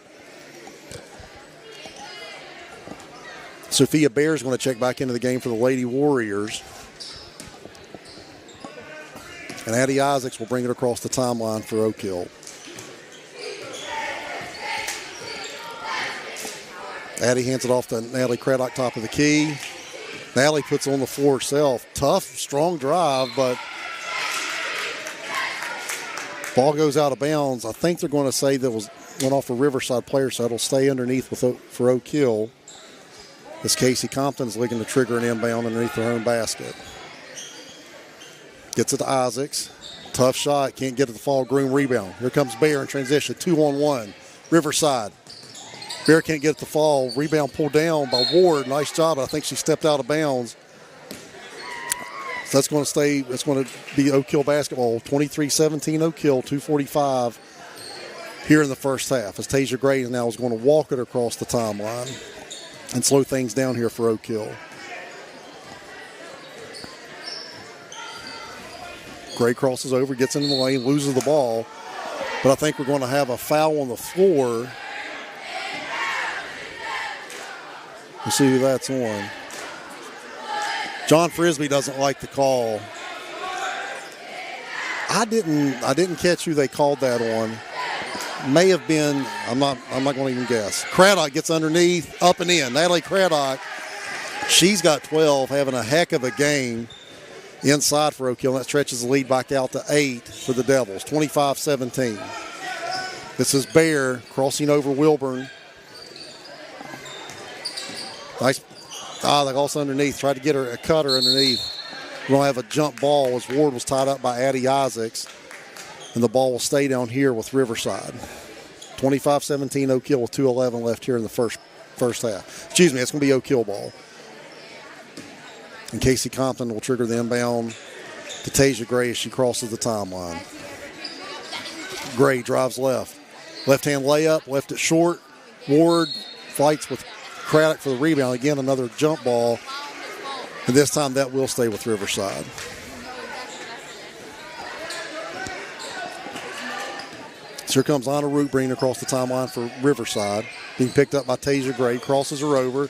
Sophia Bear is going to check back into the game for the Lady Warriors. And Addie Isaacs will bring it across the timeline for Oak Hill. Addie hands it off to Natalie Craddock, top of the key. Natalie puts it on the floor herself. Tough, strong drive, but ball goes out of bounds. I think they're going to say that went off a Riverside player, so it'll stay underneath for Oak Hill. As Casey Compton's looking to trigger an inbound underneath their own basket. Gets it to Isaacs. Tough shot. Can't get it to fall. Groom rebound. Here comes Bear in transition. 2-on-1. Riverside. Bear can't get it to fall. Rebound pulled down by Ward. Nice job. I think she stepped out of bounds. So that's going to stay. It's going to be Oak Hill basketball. 23-17 Oak Hill. 2:45 here in the first half. As Tasia Gray now is going to walk it across the timeline and slow things down here for Oak Hill. Gray crosses over, gets into the lane, loses the ball. But I think we're going to have a foul on the floor. We'll see who that's on. John Frisbee doesn't like the call. I didn't catch who they called that on. May have been, I'm not going to even guess. Craddock gets underneath, up and in. Natalie Craddock, she's got 12, having a heck of a game inside for Oak Hill. That stretches the lead back out to 8 for the Devils, 25-17. This is Bear crossing over Wilburn. Nice. They also underneath. Tried to get her a cutter underneath. We're going to have a jump ball as Ward was tied up by Addie Isaacs. And the ball will stay down here with Riverside. 25-17 Oak Hill with 2:11 left here in the first half. Excuse me, it's going to be Oak Hill ball. And Casey Compton will trigger the inbound to Tasia Gray as she crosses the timeline. Gray drives left. Left-hand layup, left it short. Ward fights with Craddock for the rebound. Again, another jump ball. And this time that will stay with Riverside. So here comes Anna Root bringing across the timeline for Riverside. Being picked up by Tasia Gray. Crosses her over.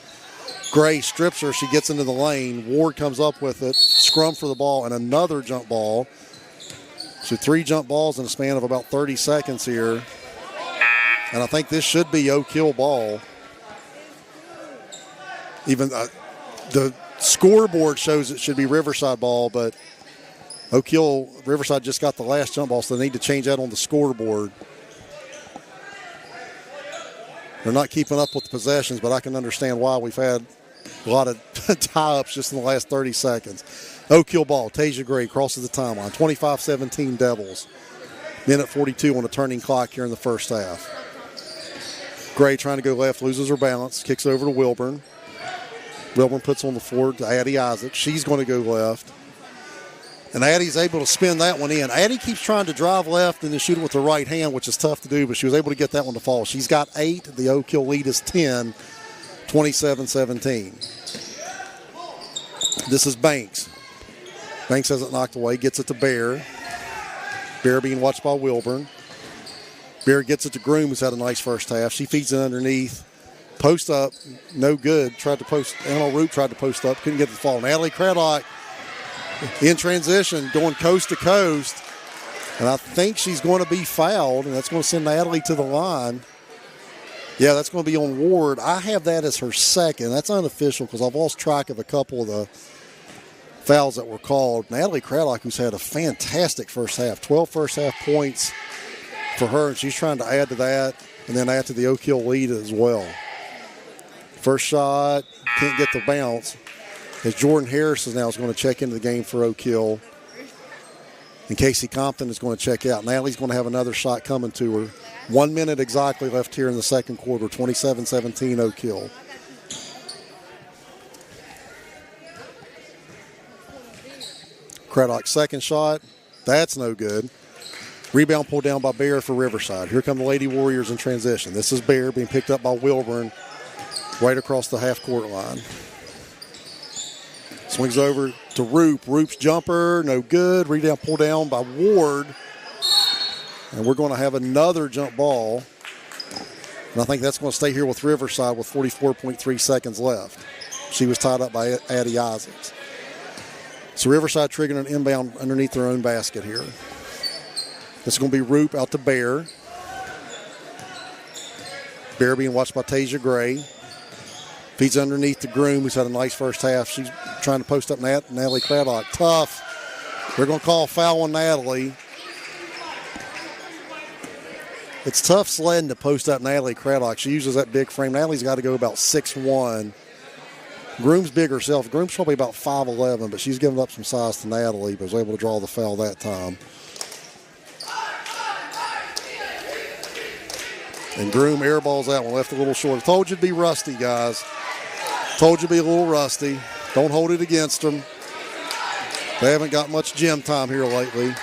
Gray strips her. She gets into the lane. Ward comes up with it. Scrum for the ball and another jump ball. So 3 jump balls in a span of about 30 seconds here. And I think this should be Oak Hill ball. Even the scoreboard shows it should be Riverside ball, but Oak Hill, Riverside just got the last jump ball, so they need to change that on the scoreboard. They're not keeping up with the possessions, but I can understand why. We've had a lot of tie-ups just in the last 30 seconds. Oak Hill ball, Tasia Gray crosses the timeline. 25-17 Devils. Minute 42 on the turning clock here in the first half. Gray trying to go left, loses her balance, kicks over to Wilburn. Wilburn puts on the floor to Addie Isaac. She's going to go left. And Addie's able to spin that one in. Addie keeps trying to drive left and then shoot it with the right hand, which is tough to do, but she was able to get that one to fall. She's got 8. The Oak Hill lead is 10, 27-17. This is Banks. Banks has it knocked away, gets it to Bear. Bear being watched by Wilburn. Bear gets it to Groom, who's had a nice first half. She feeds it underneath. Post up, no good. Anna Root tried to post up, couldn't get it to fall. Natalie Craddock in transition, going coast to coast. And I think she's going to be fouled, and that's going to send Natalie to the line. Yeah, that's going to be on Ward. I have that as her second. That's unofficial because I've lost track of a couple of the fouls that were called. Natalie Craddock, who's had a fantastic first half, 12 first half points for her, and she's trying to add to that and then add to the Oak Hill lead as well. First shot, can't get the bounce. As Jordan Harris is now going to check into the game for Oak Hill. And Casey Compton is going to check out. Natalie's going to have another shot coming to her. 1 minute exactly left here in the second quarter, 27-17 Oak Hill. Craddock's second shot, that's no good. Rebound pulled down by Bear for Riverside. Here come the Lady Warriors in transition. This is Bear being picked up by Wilburn right across the half-court line. Swings over to Roop. Roop's jumper, no good. Rebound pulled down by Ward. And we're going to have another jump ball. And I think that's going to stay here with Riverside with 44.3 seconds left. She was tied up by Addie Isaacs. So Riverside triggering an inbound underneath their own basket here. This is going to be Roop out to Bear. Bear being watched by Tasia Gray. Feeds underneath the Groom, who's had a nice first half. She's trying to post up Natalie Craddock. Tough. They're going to call a foul on Natalie. It's tough sledding to post up Natalie Craddock. She uses that big frame. Natalie's got to go about 6'1". Groom's big herself. Groom's probably about 5'11", but she's given up some size to Natalie, but was able to draw the foul that time. And Groom airballs that one, left a little short. I told you to be rusty, guys. Told you to be a little rusty. Don't hold it against them. They haven't got much gym time here lately.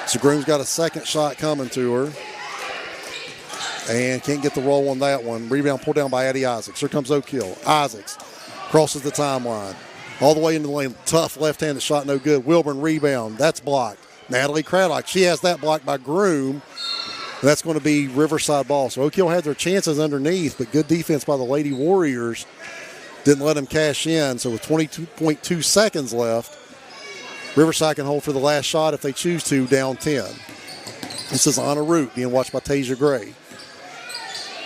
So Groom's got a second shot coming to her. And can't get the roll on that one. Rebound pulled down by Addie Isaacs. Here comes Oak Hill. Isaacs crosses the timeline. All the way into the lane. Tough left-handed shot, no good. Wilburn rebound. That's blocked. Natalie Craddock. She has that blocked by Groom. That's going to be Riverside ball. So Oak Hill had their chances underneath, but good defense by the Lady Warriors didn't let them cash in. So with 22.2 seconds left, Riverside can hold for the last shot if they choose to, down 10. This is Anna Root being watched by Tasia Gray.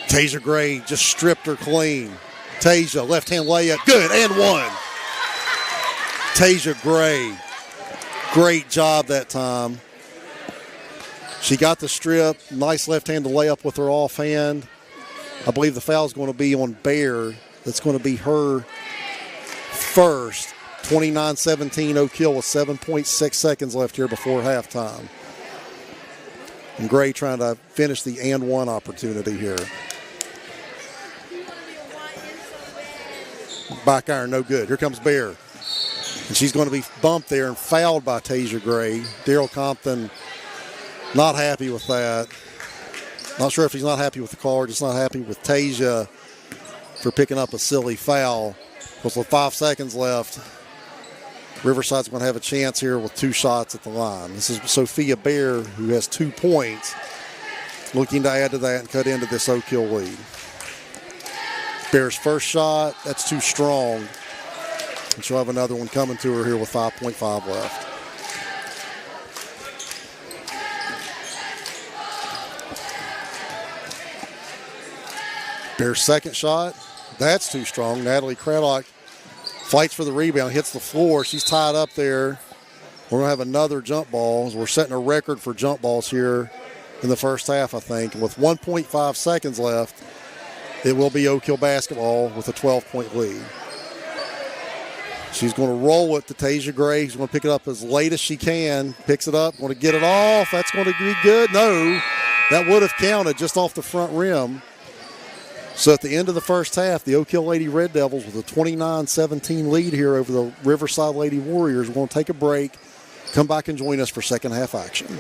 Tasia Gray just stripped her clean. Tasia, left-hand layup, good, and one. Tasia Gray, great job that time. She got the strip, nice left-handed layup with her offhand. I believe the foul is going to be on Bear. That's going to be her first. 29-17 Oak Hill with 7.6 seconds left here before halftime. And Gray trying to finish the and one opportunity here. Back iron, no good. Here comes Bear. And she's going to be bumped there and fouled by Tasia Gray. Daryl Compton not happy with that. Not sure if he's not happy with the call, just not happy with Tasia for picking up a silly foul. With 5 seconds left, Riverside's going to have a chance here with 2 shots at the line. This is Sophia Bear, who has 2 points, looking to add to that and cut into this Oak Hill lead. Bear's first shot, that's too strong. And she'll have another one coming to her here with 5.5 left. Bear's second shot, that's too strong. Natalie Craddock fights for the rebound, hits the floor. She's tied up there. We're going to have another jump ball. We're setting a record for jump balls here in the first half, I think. And with 1.5 seconds left, it will be Oak Hill basketball with a 12-point lead. She's going to roll it to Tasia Gray. She's going to pick it up as late as she can. Picks it up, going to get it off. That's going to be good. No, that would have counted just off the front rim. So at the end of the first half, the Oak Hill Lady Red Devils with a 29-17 lead here over the Riverside Lady Warriors. We're going to take a break, come back and join us for second half action.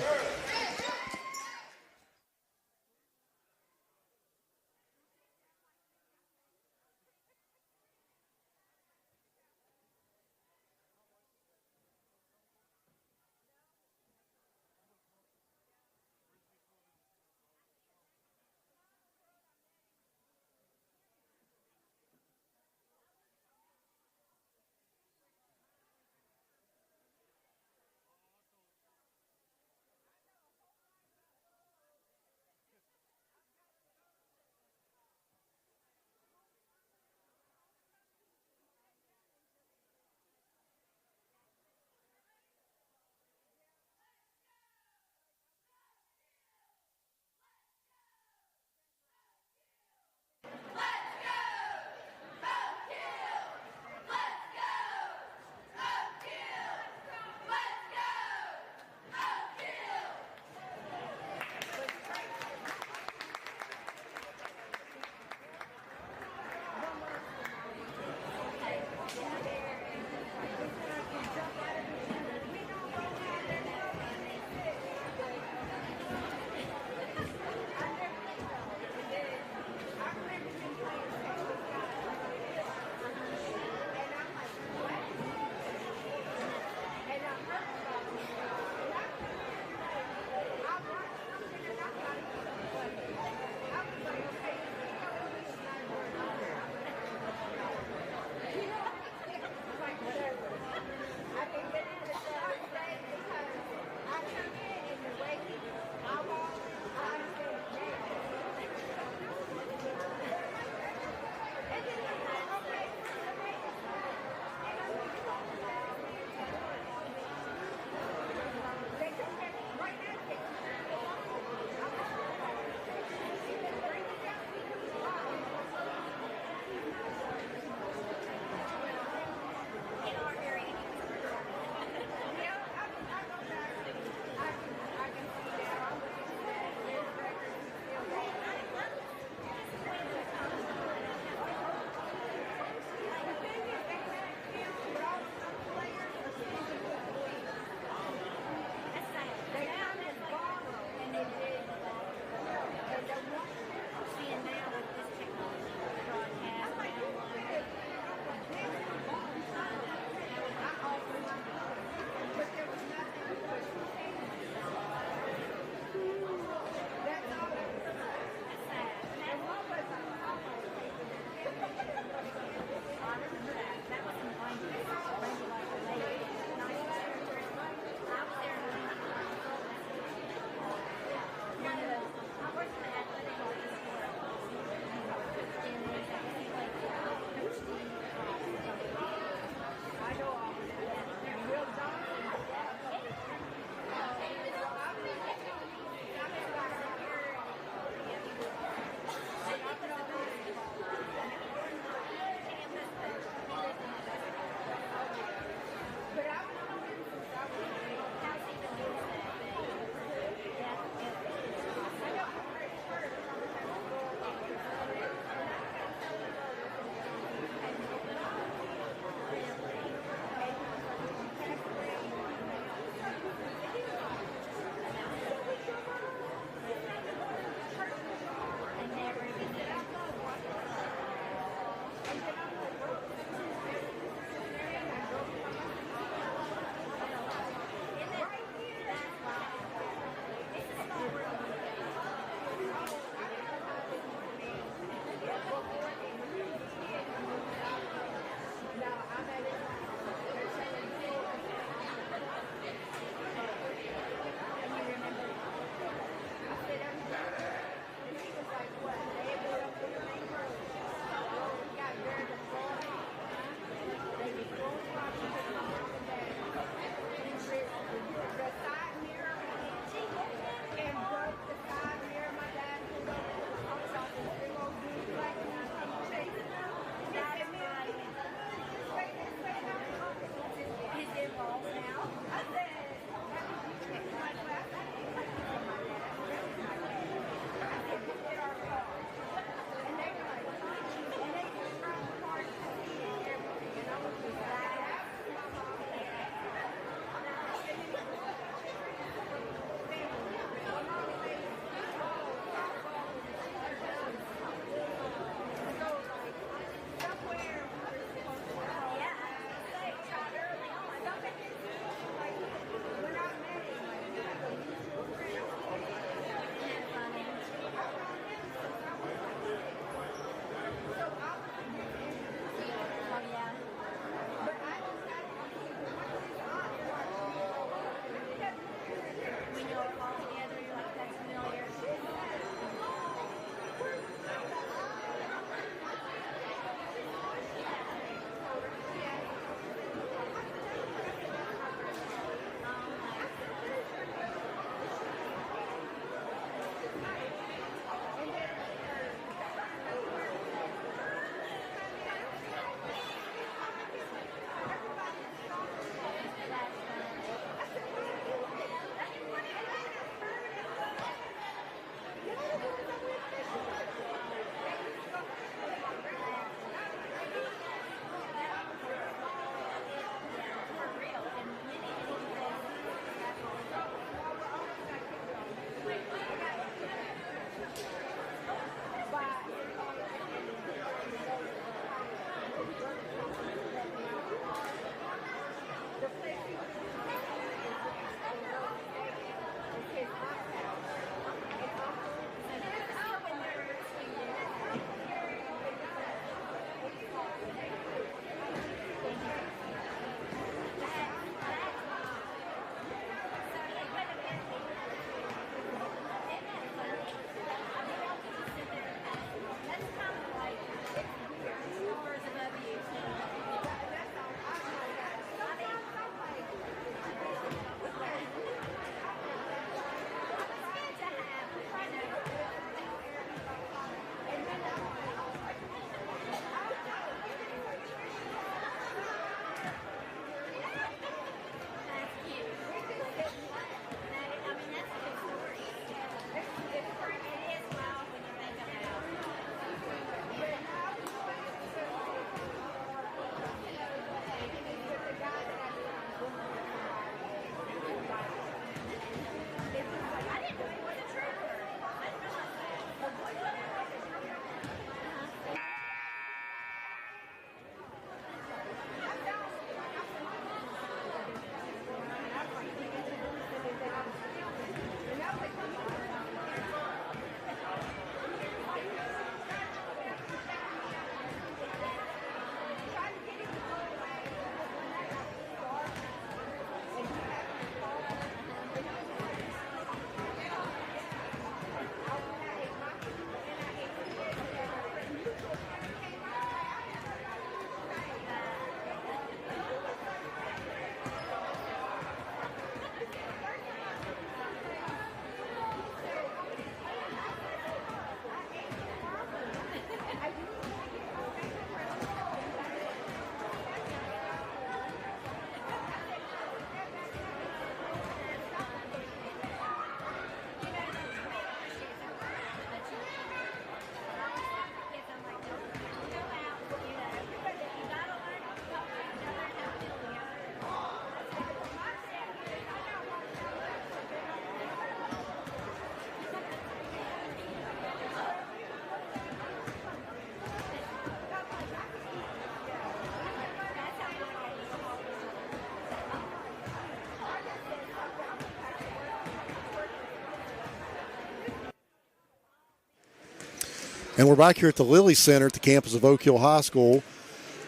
And we're back here at the Lilly Center at the campus of Oak Hill High School.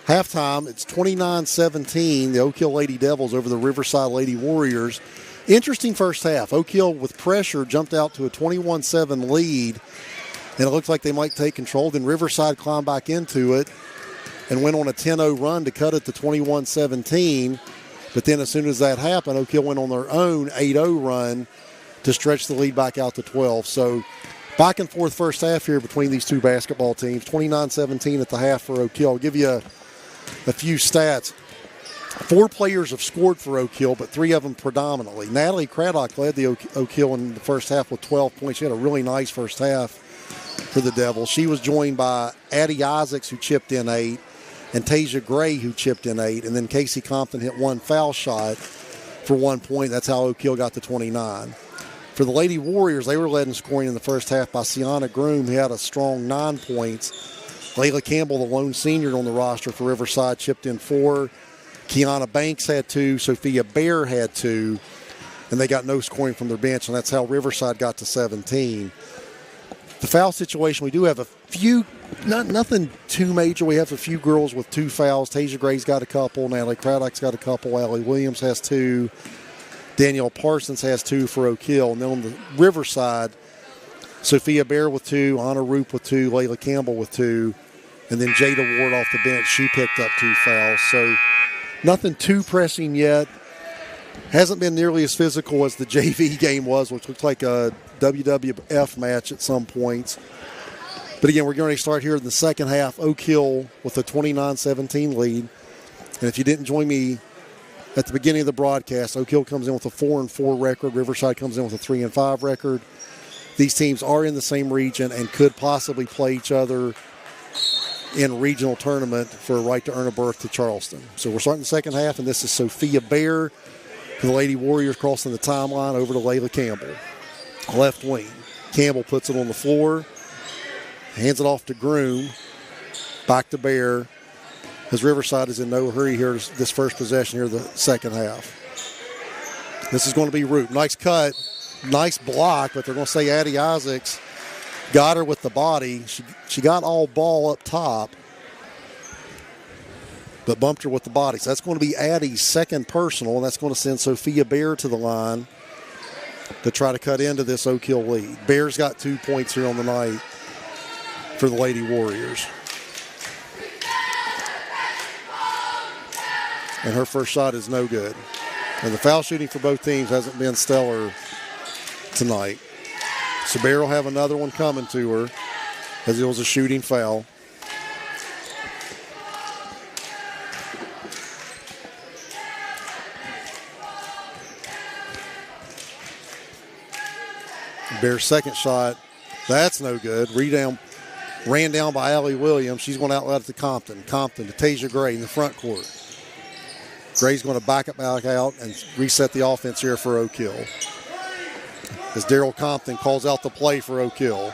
Halftime, it's 29-17, the Oak Hill Lady Devils over the Riverside Lady Warriors. Interesting first half. Oak Hill, with pressure, jumped out to a 21-7 lead, and it looked like they might take control. Then Riverside climbed back into it and went on a 10-0 run to cut it to 21-17. But then as soon as that happened, Oak Hill went on their own 8-0 run to stretch the lead back out to 12. So back and forth first half here between these two basketball teams. 29-17 at the half for Oak Hill. I'll give you a few stats. 4 players have scored for Oak Hill, but 3 of them predominantly. Natalie Craddock led the Oak Hill in the first half with 12 points. She had a really nice first half for the Devils. She was joined by Addie Isaacs, who chipped in 8, and Tasia Gray, who chipped in 8. And then Casey Compton hit 1 foul shot for 1 point. That's how Oak Hill got to 29. For the Lady Warriors, they were led in scoring in the first half by Sienna Groom, who had a strong 9 points. Layla Campbell, the lone senior on the roster for Riverside, chipped in 4. Kiana Banks had 2. Sophia Bear had 2. And they got no scoring from their bench, and that's how Riverside got to 17. The foul situation, we do have a few, nothing too major. We have a few girls with 2 fouls. Tasia Gray's got a couple. Natalie Craddock's got a couple. Allie Williams has 2. Danielle Parsons has 2 for Oak Hill. And then on the Riverside, Sophia Bear with 2, Anna Roop with 2, Layla Campbell with 2, and then Jada Ward off the bench. She picked up 2 fouls. So nothing too pressing yet. Hasn't been nearly as physical as the JV game was, which looked like a WWF match at some points. But again, we're going to start here in the second half. Oak Hill with a 29-17 lead. And if you didn't join me at the beginning of the broadcast, Oak Hill comes in with a 4-4 record. Riverside comes in with a 3-5 record. These teams are in the same region and could possibly play each other in a regional tournament for a right to earn a berth to Charleston. So we're starting the second half, and this is Sophia Bear for the Lady Warriors crossing the timeline over to Layla Campbell. Left wing. Campbell puts it on the floor, hands it off to Groom, back to Bear, as Riverside is in no hurry here this first possession here, the second half. This is going to be Root. Nice cut, nice block, but they're going to say Addie Isaacs got her with the body. She got all ball up top, but bumped her with the body. So that's going to be Addie's second personal, and that's going to send Sophia Bear to the line to try to cut into this Oak Hill lead. Bear's got 2 points here on the night for the Lady Warriors. And her first shot is no good. And the foul shooting for both teams hasn't been stellar tonight. So Bear will have another one coming to her as it was a shooting foul. Bear's second shot, that's no good. Ran down by Allie Williams. She's going out to Compton. Compton to Tasia Gray in the front court. Gray's going to back out and reset the offense here for Oak Hill, as Daryl Compton calls out the play for Oak Hill.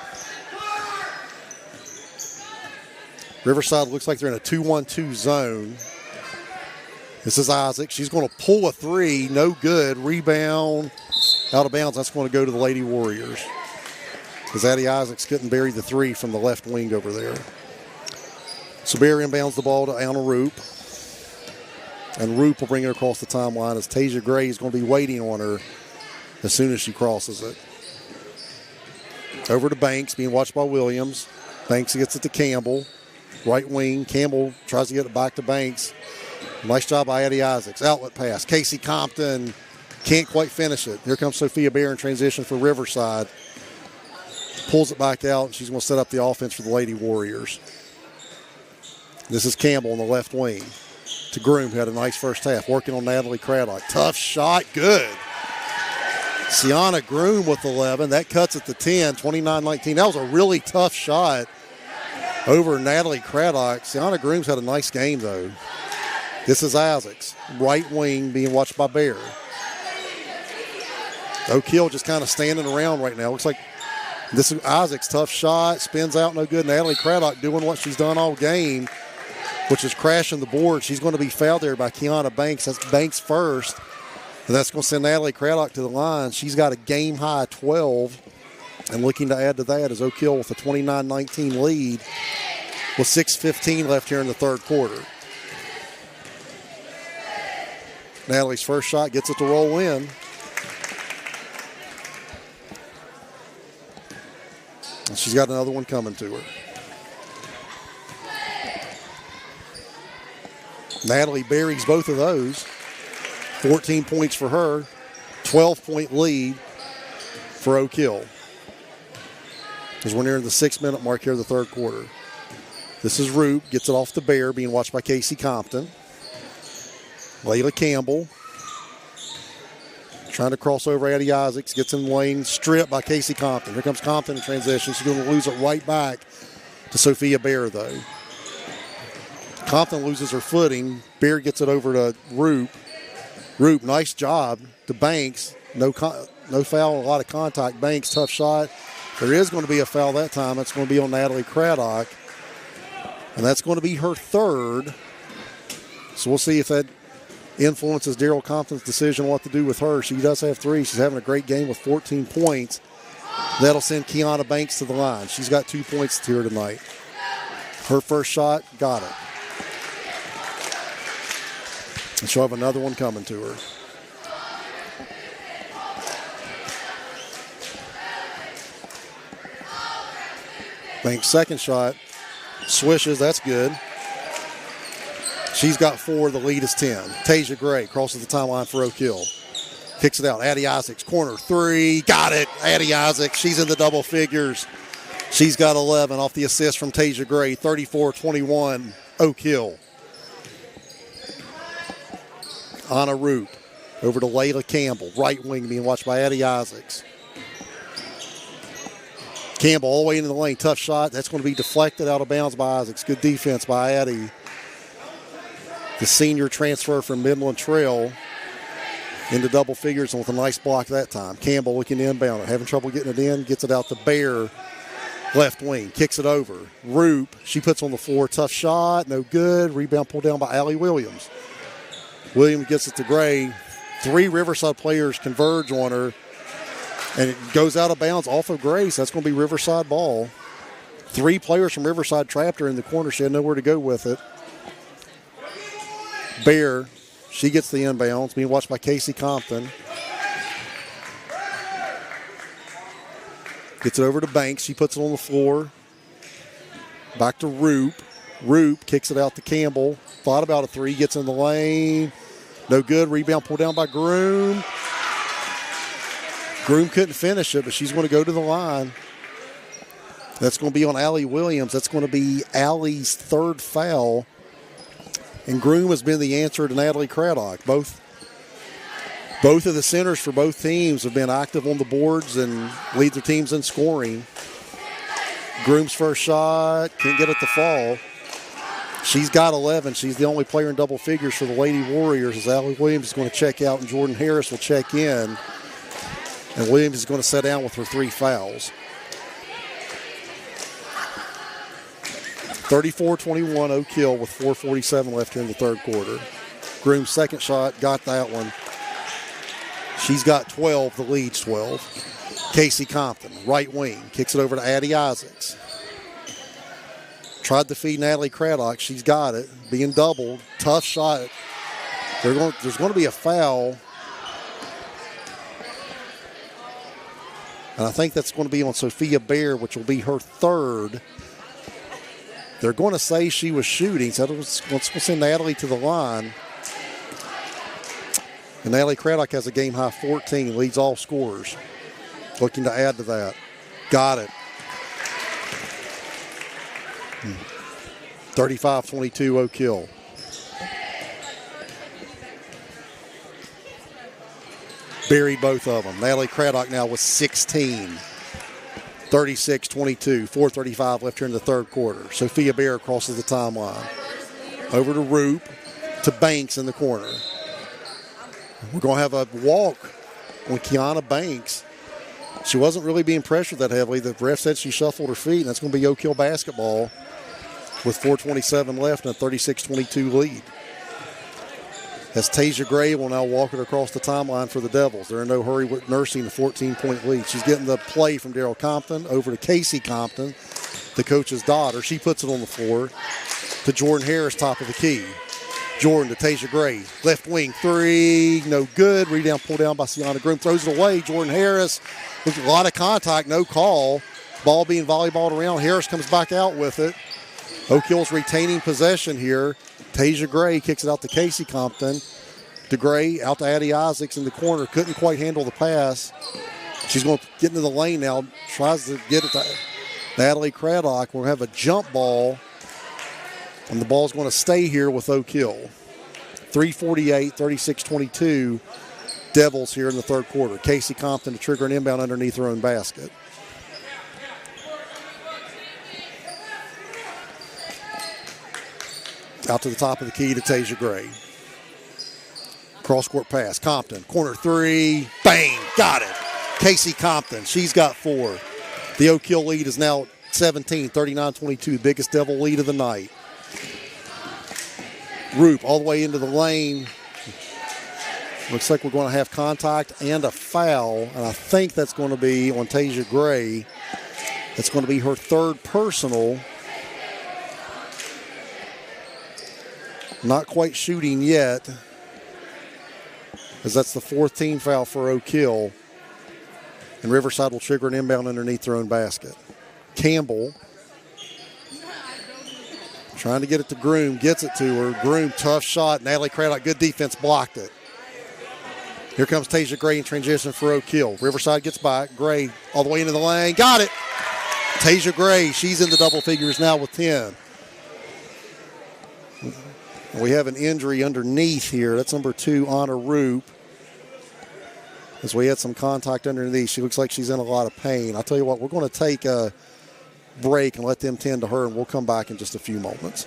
Riverside looks like they're in a 2-1-2 zone. This is Isaac. She's going to pull a 3. No good. Rebound. Out of bounds. That's going to go to the Lady Warriors, because Addie Isaacs couldn't bury the 3 from the left wing over there. So Bear inbounds the ball to Anna Roop. And Roop will bring it across the timeline, as Tasia Gray is going to be waiting on her as soon as she crosses it. Over to Banks, being watched by Williams. Banks gets it to Campbell. Right wing. Campbell tries to get it back to Banks. Nice job by Addie Isaacs. Outlet pass. Casey Compton can't quite finish it. Here comes Sophia Bear in transition for Riverside. Pulls it back out, and she's going to set up the offense for the Lady Warriors. This is Campbell on the left wing to Groom, who had a nice first half, working on Natalie Craddock. Tough shot, good. Sienna Groom with 11. That cuts it to 10, 29-19. That was a really tough shot over Natalie Craddock. Sienna Groom's had a nice game, though. This is Isaacs, right wing, being watched by Bear. Oak Hill just kind of standing around right now. Looks like this is Isaacs' tough shot, spins out, no good. Natalie Craddock doing what she's done all game, which is crashing the board. She's going to be fouled there by Kiana Banks. That's Banks first, and that's going to send Natalie Craddock to the line. She's got a game-high 12 And looking to add to that is Oak Hill with a 29-19 lead with 6:15 left here in the third quarter. Natalie's first shot gets it to roll in. And she's got another one coming to her. Natalie buries both of those. 14 points for her. 12-point lead for Oak Hill. As we're nearing the 6-minute mark here of the third quarter. This is Roop, gets it off the Bear, being watched by Casey Compton. Layla Campbell trying to cross over Addie Isaacs, gets in the lane, stripped by Casey Compton. Here comes Compton in transition. She's going to lose it right back to Sophia Bear, though. Compton loses her footing. Bear gets it over to Roop. Roop, nice job to Banks. No foul, a lot of contact. Banks, tough shot. There is going to be a foul that time. It's going to be on Natalie Craddock. And that's going to be her third. So we'll see if that influences Daryl Compton's decision on what to do with her. She does have 3. She's having a great game with 14 points. That'll send Kiana Banks to the line. She's got 2 points here tonight. Her first shot, got it. And she'll have another one coming to her. Banks' second shot, swishes, that's good. She's got 4, the lead is 10. Tasia Gray crosses the timeline for Oak Hill. Kicks it out, Addie Isaacs, corner 3, got it. Addie Isaacs, she's in the double figures. She's got 11 off the assist from Tasia Gray, 34-21, Oak Hill. Anna Roop over to Layla Campbell, right wing being watched by Addie Isaacs. Campbell all the way into the lane, tough shot. That's going to be deflected out of bounds by Isaacs. Good defense by Addie. The senior transfer from Midland Trail into double figures and with a nice block that time. Campbell looking to inbound it, having trouble getting it in, gets it out to Bear, left wing, kicks it over. Roop, she puts on the floor, tough shot, no good. Rebound pulled down by Allie Williams. Williams gets it to Gray. 3 Riverside players converge on her, and it goes out of bounds off of Gray, so that's going to be Riverside ball. 3 players from Riverside trapped her in the corner. She had nowhere to go with it. Bear, she gets the inbounds, being watched by Casey Compton. Gets it over to Banks. She puts it on the floor. Back to Roop. Roop kicks it out to Campbell. Thought about a 3, gets in the lane. No good. Rebound pulled down by Groom. Groom couldn't finish it, but she's going to go to the line. That's going to be on Allie Williams. That's going to be Allie's 3rd foul. And Groom has been the answer to Natalie Craddock. Both of the centers for both teams have been active on the boards and lead their teams in scoring. Groom's first shot, can't get it to fall. She's got 11. She's the only player in double figures for the Lady Warriors, as Allie Williams is going to check out and Jordan Harris will check in. And Williams is going to sit down with her 3 fouls. 34-21 Oak Hill with 4:47 left here in the third quarter. Groom's second shot, got that one. She's got 12, the lead's 12. Casey Compton, right wing, kicks it over to Addie Isaacs. Tried to feed Natalie Craddock, she's got it, being doubled, tough shot. There's going to be a foul. And I think that's going to be on Sophia Bear, which will be her 3rd. They're going to say she was shooting, so let's send Natalie to the line. And Natalie Craddock has a game-high 14, leads all scorers. Looking to add to that. Got it. 35-22 Oak Hill. Buried both of them. Natalie Craddock now with 16. 36-22, 4:35 left here in the third quarter. Sophia Bear crosses the timeline. Over to Roop, to Banks in the corner. We're going to have a walk on Kiana Banks. She wasn't really being pressured that heavily. The ref said she shuffled her feet, and that's going to be Oak Hill basketball with 4:27 left and a 36-22 lead. as Tasia Gray will now walk it across the timeline for the Devils. They're in no hurry with nursing the 14-point lead. She's getting the play from Daryl Compton over to Casey Compton, the coach's daughter. She puts it on the floor to Jordan Harris, top of the key. Jordan to Tasia Gray. Left wing three, no good. Rebound pulled down by Sienna Groom. Throws it away. Jordan Harris with a lot of contact, no call. Ball being volleyballed around. Harris comes back out with it. Oak Hill's retaining possession here. Tasia Gray kicks it out to Casey Compton. To Gray, out to Addie Isaacs in the corner. Couldn't quite handle the pass. She's going to get into the lane now. Tries to get it to Natalie Craddock. We'll have a jump ball. And the ball's going to stay here with Oak Hill. 3:48, 36-22. Devils here in the third quarter. Casey Compton to trigger an inbound underneath her own basket. Out to the top of the key to Tasia Gray. Cross-court pass. Compton, corner three. Bang! Got it. Casey Compton, she's got 4. The Oak Hill lead is now 17, 39-22. Biggest Devil lead of the night. Roop all the way into the lane. Looks like we're going to have contact and a foul. And I think that's going to be on Tasia Gray. That's going to be her third personal. Not quite shooting yet, as that's the 4th team foul for Oak Hill. And Riverside will trigger an inbound underneath their own basket. Campbell trying to get it to Groom, gets it to her. Groom, tough shot. Natalie Craddock, good defense, blocked it. Here comes Tasia Gray in transition for Oak Hill. Riverside gets back. Gray all the way into the lane. Got it. Tasia Gray, she's in the double figures now with 10. We have an injury underneath here. That's number 2, Anna Roop. As we had some contact underneath, she looks like she's in a lot of pain. I'll tell you what, we're going to take a break and let them tend to her, and we'll come back in just a few moments.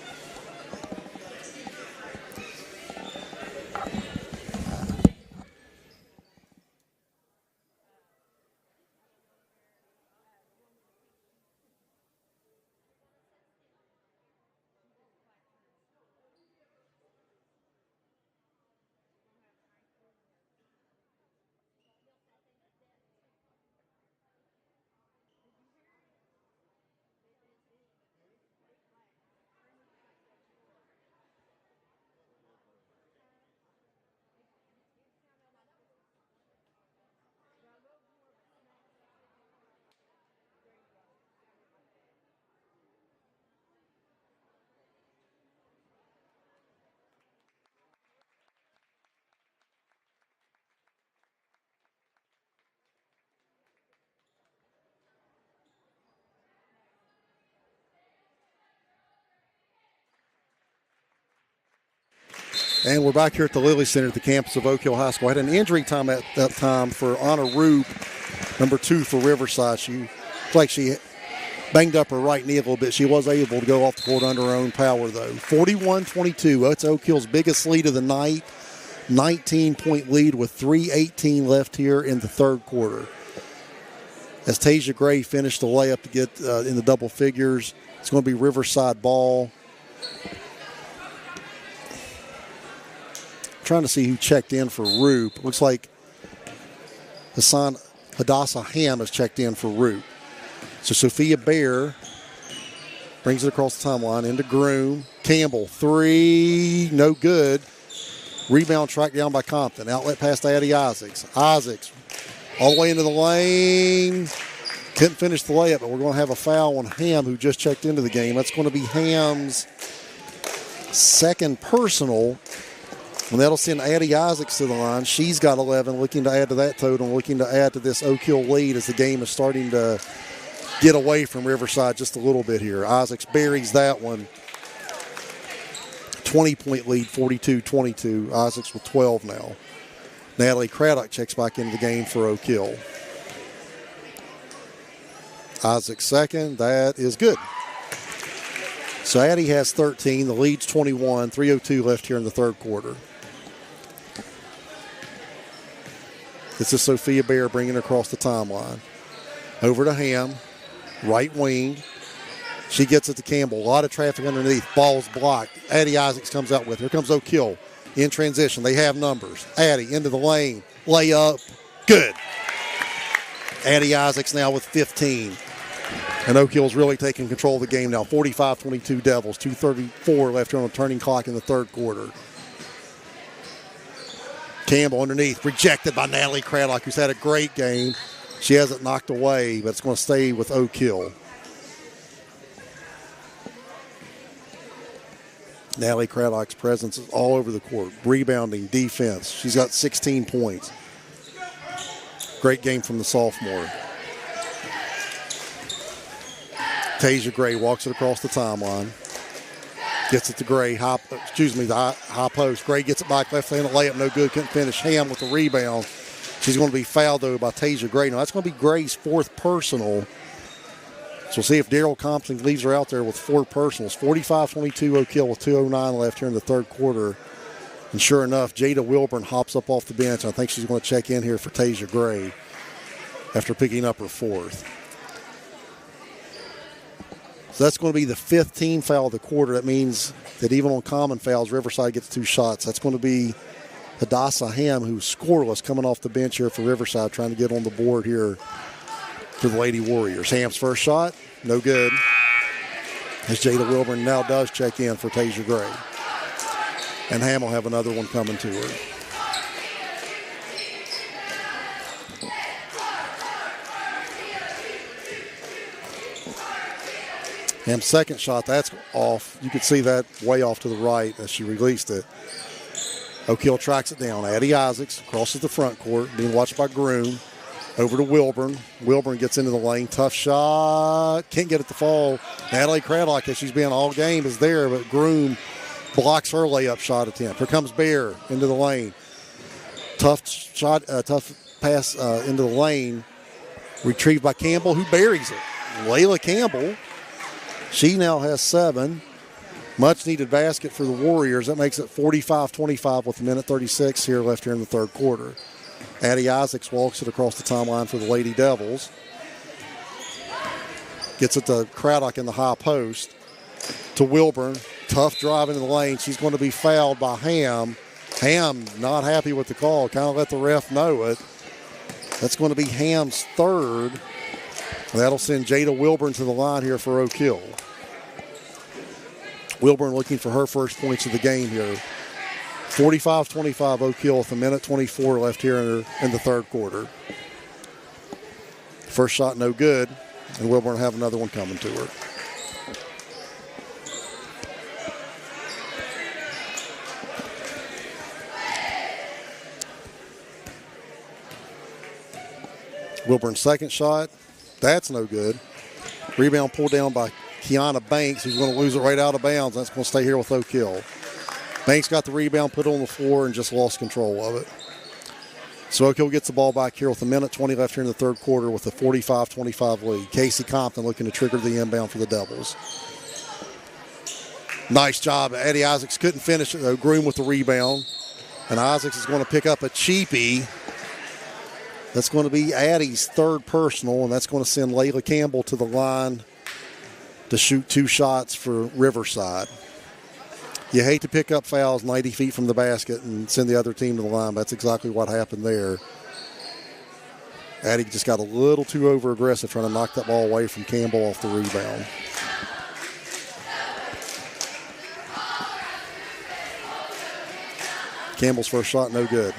And we're back here at the Lilly Center at the campus of Oak Hill High School. I had an injury time at that time for Anna Roop, number 2 for Riverside. She looked like she banged up her right knee a little bit. She was able to go off the court under her own power, though. 41-22. That's Oak Hill's biggest lead of the night. 19-point lead with 3:18 left here in the third quarter. As Tasia Gray finished the layup to get in the double figures, it's going to be Riverside ball. Trying to see who checked in for Roop. Looks like Hassan Hadassah Ham has checked in for Roop. So Sophia Bear brings it across the timeline into Groom. Campbell, 3, no good. Rebound tracked down by Compton. Outlet pass to Addie Isaacs. Isaacs all the way into the lane. Couldn't finish the layup, but we're going to have a foul on Ham, who just checked into the game. That's going to be Ham's second personal. And that'll send Addie Isaacs to the line. She's got 11, looking to add to that total, looking to add to this Oak Hill lead as the game is starting to get away from Riverside just a little bit here. Isaacs buries that one. 20-point lead, 42-22. Isaacs with 12 now. Natalie Craddock checks back into the game for Oak Hill. Isaacs second. That is good. So Addie has 13. The lead's 21. 3:02 left here in the third quarter. This is Sophia Bear bringing it across the timeline. Over to Ham. Right wing. She gets it to Campbell. A lot of traffic underneath. Ball's blocked. Addie Isaacs comes out with it. Here comes Oak Hill. in transition. They have numbers. Addie into the lane. Layup. Good. Addie Isaacs now with 15. And Oak Hill's really taking control of the game now. 45-22 Devils. 2:34 left here on the turning clock in the third quarter. Campbell underneath. Rejected by Natalie Craddock, who's had a great game. She has it knocked away, but it's going to stay with Oak Hill. Natalie Craddock's presence is all over the court. Rebounding, defense. She's got 16 points. Great game from the sophomore. Tasia Gray walks it across the timeline. Gets it to Gray. The high post. Gray gets it back left-handed layup. No good. Couldn't finish. Ham with the rebound. She's going to be fouled, though, by Tasia Gray. Now, that's going to be Gray's fourth personal. So we'll see if Daryl Compton leaves her out there with 4 personals. 45-22 Oak Hill with 2:09 left here in the third quarter. And sure enough, Jada Wilburn hops up off the bench. I think she's going to check in here for Tasia Gray after picking up her fourth. So that's going to be the 5th team foul of the quarter. That means that even on common fouls, Riverside gets 2 shots. That's going to be Hadassah Ham, who's scoreless, coming off the bench here for Riverside, trying to get on the board here for the Lady Warriors. Ham's first shot, no good. As Jada Wilburn now does check in for Tasia Gray. And Ham will have another one coming to her. Ham's second shot, that's off. You could see that way off to the right as she released it. Oak Hill tracks it down. Addie Isaacs crosses the front court, being watched by Groom. Over to Wilburn. Wilburn gets into the lane. Tough shot. Can't get it to fall. Natalie Craddock, as she's been all game, is there, but Groom blocks her layup shot attempt. Here comes Bear into the lane. Tough shot, tough pass into the lane. Retrieved by Campbell, who buries it. Layla Campbell. She now has 7. Much needed basket for the Warriors. That makes it 45-25 with 1:36 here left here in the third quarter. Addie Isaacs walks it across the timeline for the Lady Devils. Gets it to Craddock in the high post. To Wilburn. Tough drive into the lane. She's going to be fouled by Ham. Ham not happy with the call. Kind of let the ref know it. That's going to be Ham's third. That'll send Jada Wilburn to the line here for Oak Hill. Wilburn looking for her first points of the game here. 45-25 Oak Hill with 1:24 left here in the third quarter. First shot no good, and Wilburn will have another one coming to her. Wilburn's second shot, that's no good. Rebound pulled down by Kiana Banks, who's going to lose it right out of bounds. That's going to stay here with Oak Hill. Banks got the rebound, put it on the floor, and just lost control of it. So Oak Hill gets the ball back here with 1:20 left here in the third quarter with a 45-25 lead. Casey Compton looking to trigger the inbound for the Devils. Nice job. Addie Isaacs couldn't finish it, though. Groom with the rebound. And Isaacs is going to pick up a cheapie. That's going to be Addie's third personal, and that's going to send Layla Campbell to the line to shoot 2 shots for Riverside. You hate to pick up fouls 90 feet from the basket and send the other team to the line. That's exactly what happened there. Addie just got a little too over-aggressive trying to knock that ball away from Campbell off the rebound. Campbell's first shot, no good.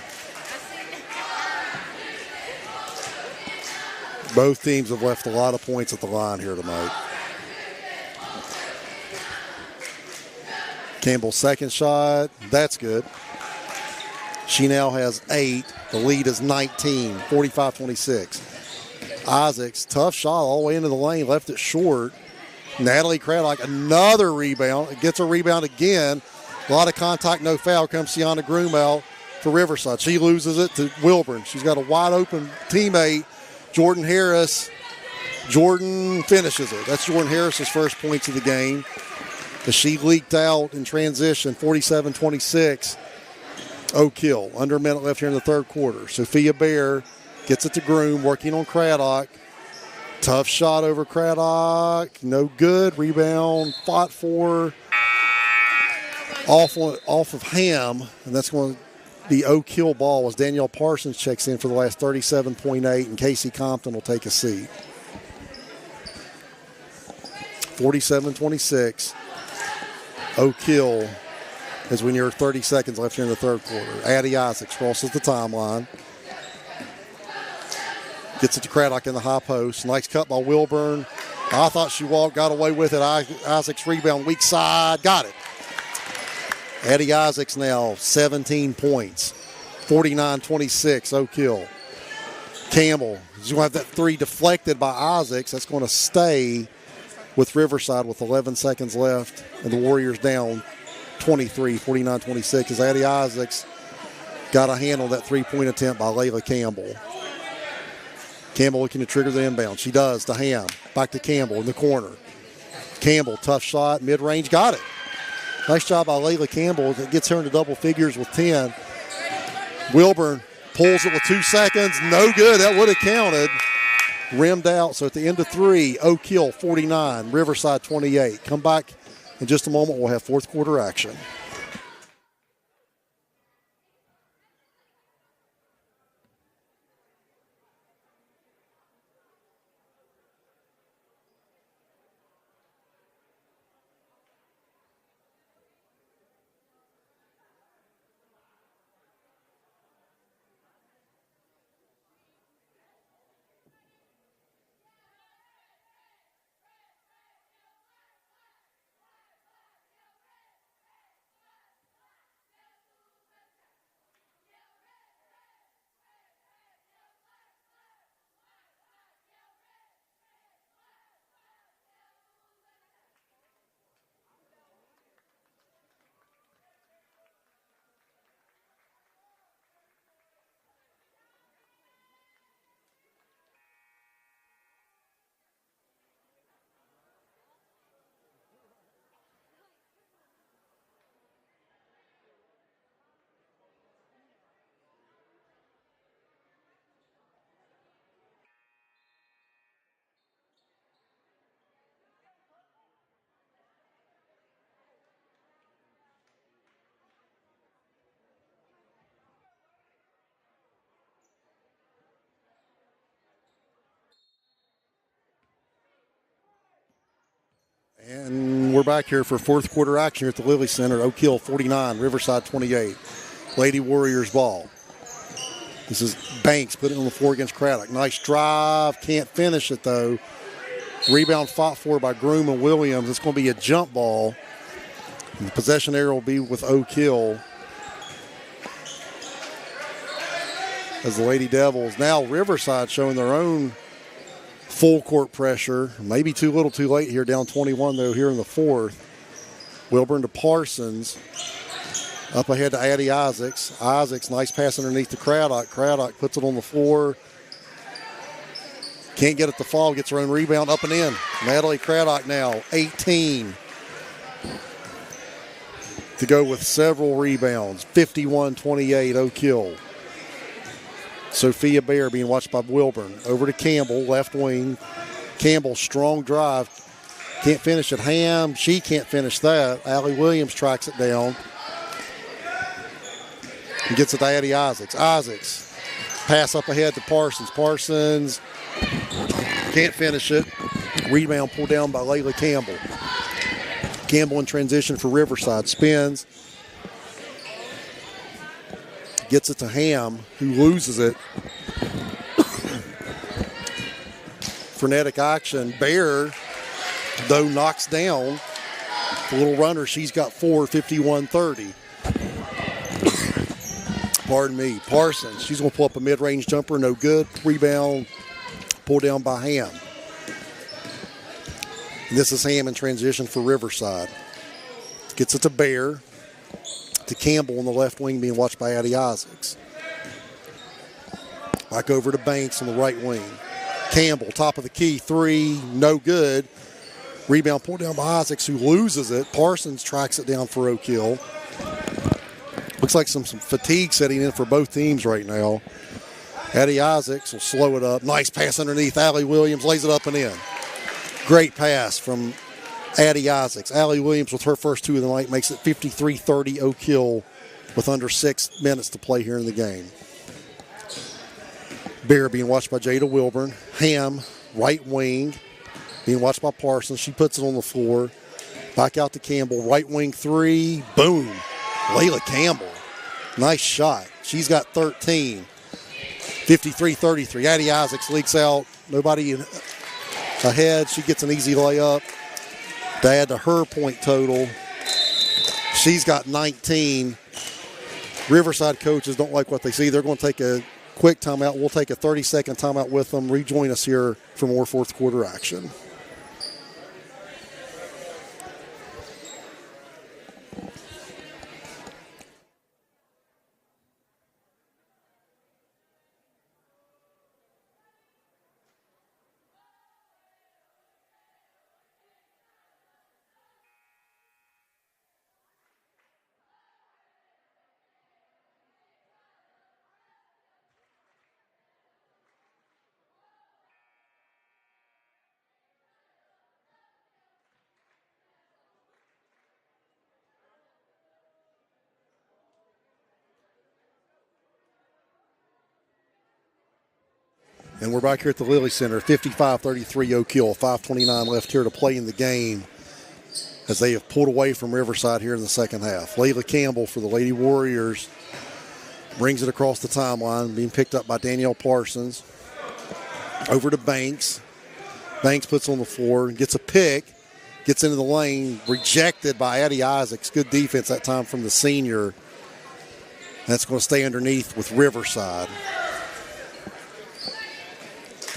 Both teams have left a lot of points at the line here tonight. Campbell's second shot, that's good. She now has 8. The lead is 19, 45-26. Isaacs, tough shot all the way into the lane, left it short. Natalie Craddock, another rebound. Gets a rebound again. A lot of contact, no foul. Comes Sienna Groom out for Riverside. She loses it to Wilburn. She's got a wide open teammate, Jordan Harris. Jordan finishes it. That's Jordan Harris's first points of the game. As she leaked out in transition, 47-26, Oak Hill. Under a minute left here in the third quarter. Sophia Bear gets it to Groom, working on Craddock. Tough shot over Craddock. No good. Rebound, fought for. off of Ham, and that's going to be Oak Hill ball as Danielle Parsons checks in for the last 37.8, and Casey Compton will take a seat. 47-26. Oak Hill as we near 30 seconds left here in the third quarter. Addie Isaacs crosses the timeline. Gets it to Craddock in the high post. Nice cut by Wilburn. I thought she got away with it. Isaacs rebound, weak side, got it. Addie Isaacs now 17 points. 49-26, Oak Hill. Campbell is going to have that three deflected by Isaacs. That's going to stay with Riverside with 11 seconds left. And the Warriors down 23, 49-26 as Addie Isaacs got a handle that three-point attempt by Layla Campbell. Campbell looking to trigger the inbound. She does to Ham. Back to Campbell in the corner. Campbell, tough shot, mid-range, got it. Nice job by Layla Campbell. It gets her into double figures with 10. Wilburn pulls it with 2 seconds. No good. That would have counted. Rimmed out. So at the end of three, Oak Hill 49, Riverside 28. Come back in just a moment. We'll have fourth quarter action. And we're back here for fourth quarter action here at the Lilly Center. Oak Hill 49, Riverside 28. Lady Warriors ball. This is Banks putting it on the floor against Craddock. Nice drive. Can't finish it, though. Rebound fought for by Groom and Williams. It's going to be a jump ball. And the possession area will be with Oak Hill. As the Lady Devils, now Riverside showing their own full court pressure. Maybe too little too late here, down 21 though here in the fourth. Wilburn to Parsons. Up ahead to Addie Isaacs. Isaacs, nice pass underneath to Craddock. Craddock puts it on the floor. Can't get it to fall, gets her own rebound up and in. Natalie Craddock now 18 to go with several rebounds. 51-28 Oak Hill. Sophia Bear being watched by Wilburn. Over to Campbell, left wing. Campbell, strong drive. Can't finish it. Ham, she can't finish that. Allie Williams tracks it down. And gets it to Addie Isaacs. Isaacs, pass up ahead to Parsons. Parsons can't finish it. Rebound pulled down by Layla Campbell. Campbell in transition for Riverside. Spins. Gets it to Ham, who loses it. Frenetic action. Bear, though, knocks down the little runner. She's got 4, 51-30. Pardon me. Parsons, she's going to pull up a mid-range jumper. No good. Rebound pulled down by Ham. And this is Ham in transition for Riverside. Gets it to Bear. To Campbell on the left wing being watched by Addie Isaacs. Back over to Banks on the right wing. Campbell, top of the key, three, no good. Rebound pulled down by Isaacs, who loses it. Parsons tracks it down for Oak Hill. Looks like some fatigue setting in for both teams right now. Addie Isaacs will slow it up. Nice pass underneath. Allie Williams lays it up and in. Great pass from Addie Isaacs. Allie Williams with her first two of the night makes it 53-30 Oak Hill with under 6 minutes to play here in the game. Bear being watched by Jada Wilburn. Ham, right wing, being watched by Parsons. She puts it on the floor. Back out to Campbell. Right wing three. Boom. Layla Campbell. Nice shot. She's got 13. 53-33. Addie Isaacs leaks out. Nobody ahead. She gets an easy layup to add to her point total. She's got 19. Riverside coaches don't like what they see. They're going to take a quick timeout. We'll take a 30-second timeout with them. Rejoin us here for more fourth quarter action. And we're back here at the Lilly Center, 55-33 Oak Hill, 5:29 left here to play in the game as they have pulled away from Riverside here in the second half. Layla Campbell for the Lady Warriors brings it across the timeline, being picked up by Danielle Parsons. Over to Banks. Banks puts on the floor, gets a pick, gets into the lane, rejected by Addie Isaacs. Good defense that time from the senior. That's going to stay underneath with Riverside.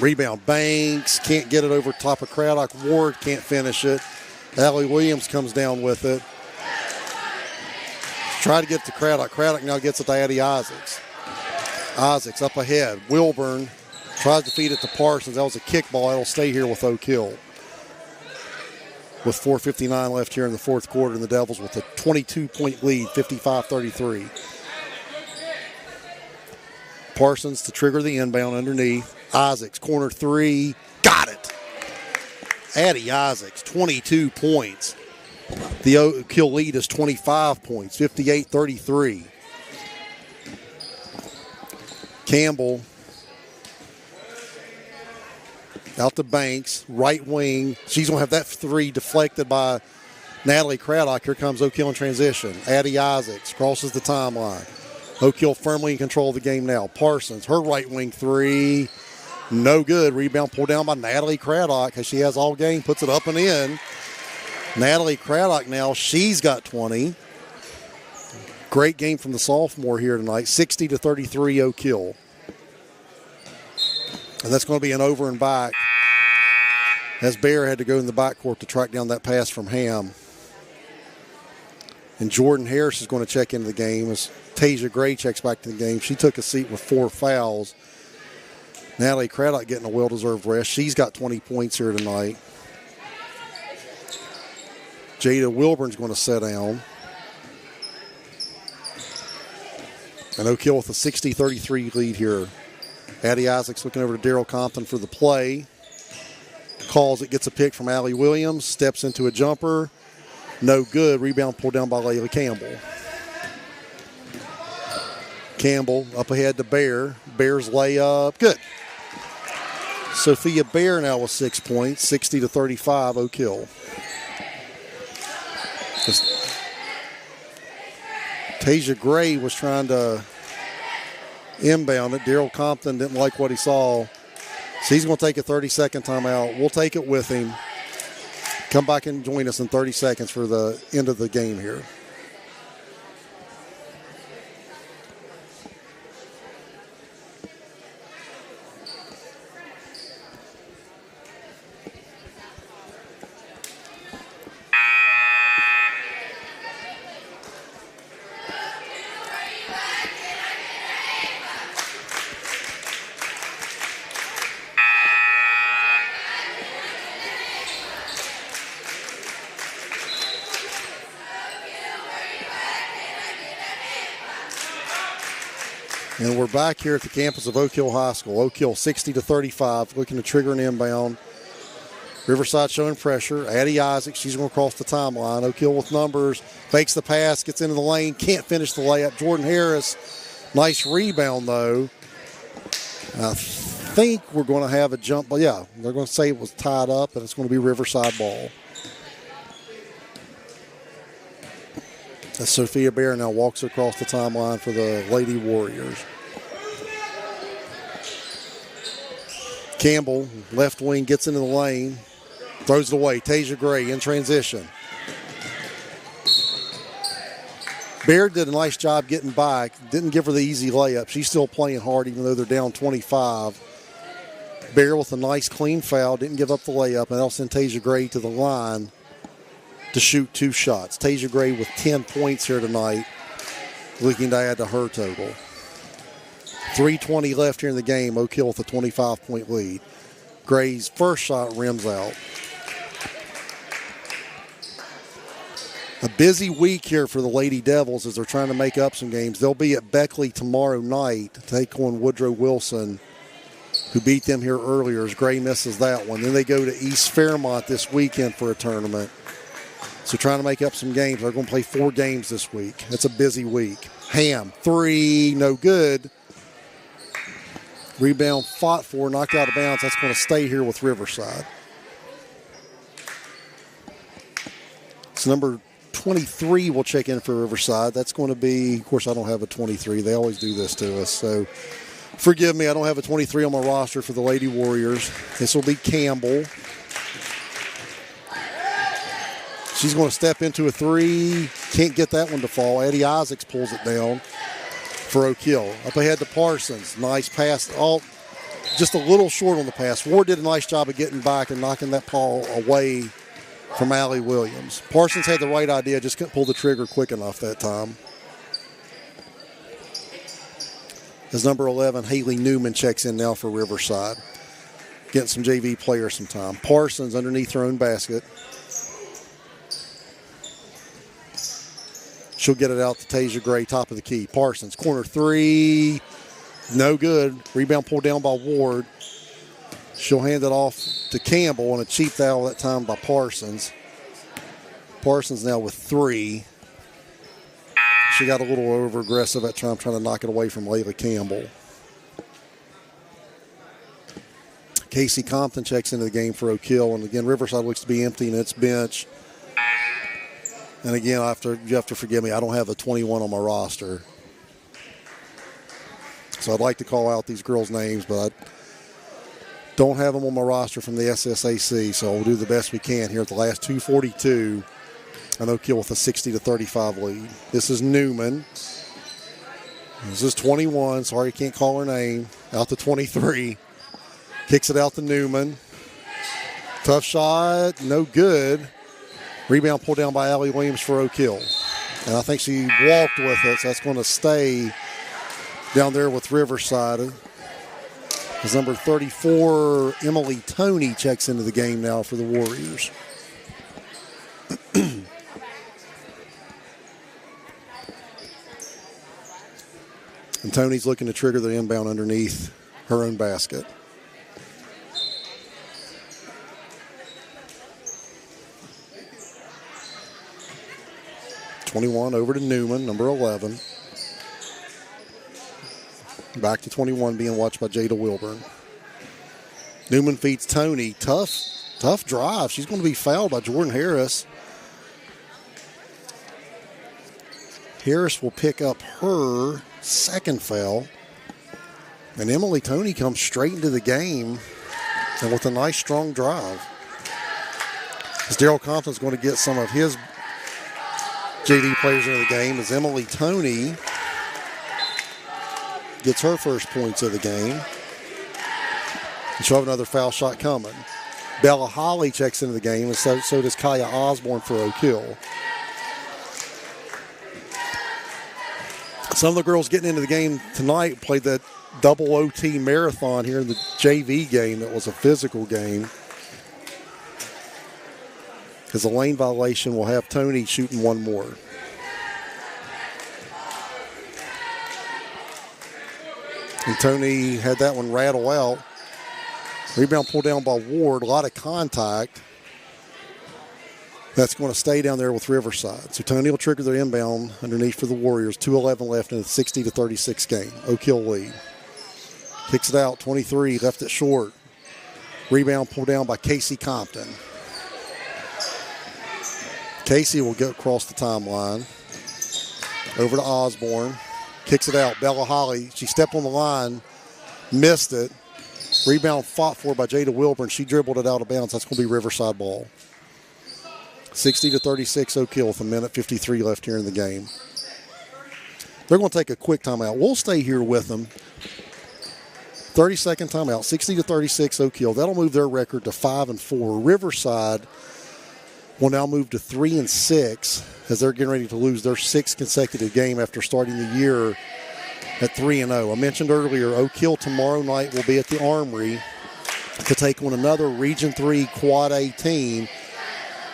Rebound, Banks can't get it over top of Craddock. Ward can't finish it. Allie Williams comes down with it. Try to get to Craddock. Craddock now gets it to Addie Isaacs. Isaacs up ahead. Wilburn tries to feed it to Parsons. That was a kickball. It'll stay here with Oak Hill. With 4:59 left here in the fourth quarter, and the Devils with a 22-point lead, 55-33. Parsons to trigger the inbound underneath. Isaacs, corner three, got it. Addie Isaacs, 22 points. The Oak Hill lead is 25 points, 58-33. Campbell out to Banks, right wing. She's going to have that three deflected by Natalie Craddock. Here comes Oak Hill in transition. Addie Isaacs crosses the timeline. Oak Hill firmly in control of the game now. Parsons, her right wing three. No good. Rebound pulled down by Natalie Craddock as she has all game. Puts it up and in. Natalie Craddock now, she's got 20. Great game from the sophomore here tonight. 60-33 Oak Hill. And that's going to be an over and back as Bear had to go in the backcourt to track down that pass from Ham. And Jordan Harris is going to check into the game as Tasia Gray checks back to the game. She took a seat with 4 fouls. Natalie Craddock getting a well-deserved rest. She's got 20 points here tonight. Jada Wilburn's going to sit down. And Oak Hill with a 60-33 lead here. Addie Isaacs looking over to Daryl Compton for the play. Calls it, gets a pick from Allie Williams. Steps into a jumper. No good. Rebound pulled down by Layla Campbell. Campbell up ahead to Bear. Bear's layup. Good. Sophia Bear now with 6 points. 60-35 Oak Hill. Tasia Gray was trying to inbound it. Daryl Compton didn't like what he saw. So he's going to take a 30-second timeout. We'll take it with him. Come back and join us in 30 seconds for the end of the game here. And we're back here at the campus of Oak Hill High School. Oak Hill 60-35, looking to trigger an inbound. Riverside showing pressure. Addie Isaac, she's going to cross the timeline. Oak Hill with numbers. Fakes the pass, gets into the lane, can't finish the layup. Jordan Harris, nice rebound though. I think we're going to have a jump. But yeah, they're going to say it was tied up, and it's going to be Riverside ball. As Sophia Bear now walks across the timeline for the Lady Warriors. Campbell, left wing, gets into the lane. Throws it away. Tasia Gray in transition. Baird did a nice job getting back. Didn't give her the easy layup. She's still playing hard even though they're down 25. Baird with a nice clean foul. Didn't give up the layup. And they'll send Tasia Gray to the line to shoot 2 shots. Tasia Gray with 10 points here tonight, looking to add to her total. 3:20 left here in the game. Oak Hill with a 25-point lead. Gray's first shot rims out. A busy week here for the Lady Devils as they're trying to make up some games. They'll be at Beckley tomorrow night to take on Woodrow Wilson, who beat them here earlier as Gray misses that one. Then they go to East Fairmont this weekend for a tournament. So trying to make up some games. They're going to play 4 games this week. It's a busy week. Ham, 3, no good. Rebound fought for, knocked out of bounds. That's going to stay here with Riverside. It's number 23 will check in for Riverside. That's going to be, of course, I don't have a 23. They always do this to us. So forgive me, I don't have a 23 on my roster for the Lady Warriors. This will be Campbell. She's going to step into a 3. Can't get that one to fall. Eddie Isaacs pulls it down for Oak Hill. Up ahead to Parsons. Nice pass. Just a little short on the pass. Ward did a nice job of getting back and knocking that ball away from Allie Williams. Parsons had the right idea, just couldn't pull the trigger quick enough that time. As number 11, Haley Newman checks in now for Riverside. Getting some JV players some time. Parsons underneath her own basket. She'll get it out to Tasia Gray, top of the key. Parsons, corner 3, no good. Rebound pulled down by Ward. She'll hand it off to Campbell on a cheap foul that time by Parsons. Parsons now with 3. She got a little over-aggressive that time, trying to knock it away from Layla Campbell. Casey Compton checks into the game for Oak Hill. And again, Riverside looks to be emptying its bench. And again, you have to forgive me, I don't have a 21 on my roster. So I'd like to call out these girls' names, but I don't have them on my roster from the SSAC. So we'll do the best we can here at the last 2:42. And Oak Hill with a 60-35 lead. This is Newman. This is 21. Sorry, I can't call her name. Out to 23. Kicks it out to Newman. Tough shot, no good. Rebound pulled down by Allie Williams for Oak Hill. And I think she walked with it, so that's going to stay down there with Riverside. As number 34, Emily Toney, checks into the game now for the Warriors. And Toney's looking to trigger the inbound underneath her own basket. .21 over to Newman, number 11. Back to 21, being watched by Jada Wilburn. Newman feeds Toney. Tough drive. She's going to be fouled by Jordan Harris. Harris will pick up her second foul. And Emily Toney comes straight into the game and with a nice, strong drive. As Daryl Compton's going to get some of his JV players into the game, as Emily Toney gets her first points of the game. And she'll have another foul shot coming. Bella Holly checks into the game, and so does Kaya Osborne for Oak Hill. Some of the girls getting into the game tonight played that double OT marathon here in the JV game that was a physical game. Because a lane violation will have Toney shooting one more. And Toney had that one rattle out Rebound pulled down by Ward. A lot of contact. That's going to stay down there with Riverside. So Tony will trigger their inbound underneath for the Warriors. 2:11 left in a 60-36 game. Oak Hill lead. Kicks it out, 23, left it short. Rebound pulled down by Casey Compton. Casey will get across the timeline. Over to Osborne. Kicks it out. Bella Holly, she stepped on the line, missed it. Rebound fought for by Jada Wilburn. She dribbled it out of bounds. That's going to be Riverside ball. 60-36 Oak Hill with 1:53 left here in the game. They're going to take a quick timeout. We'll stay here with them. 30-second timeout. 60-36 Oak Hill. That'll move their record to 5-4. Riverside will now move to 3-6 as they're getting ready to lose their sixth consecutive game after starting the year at 3-0. I mentioned earlier, Oak Hill tomorrow night will be at the Armory to take on another Region 3 Quad A team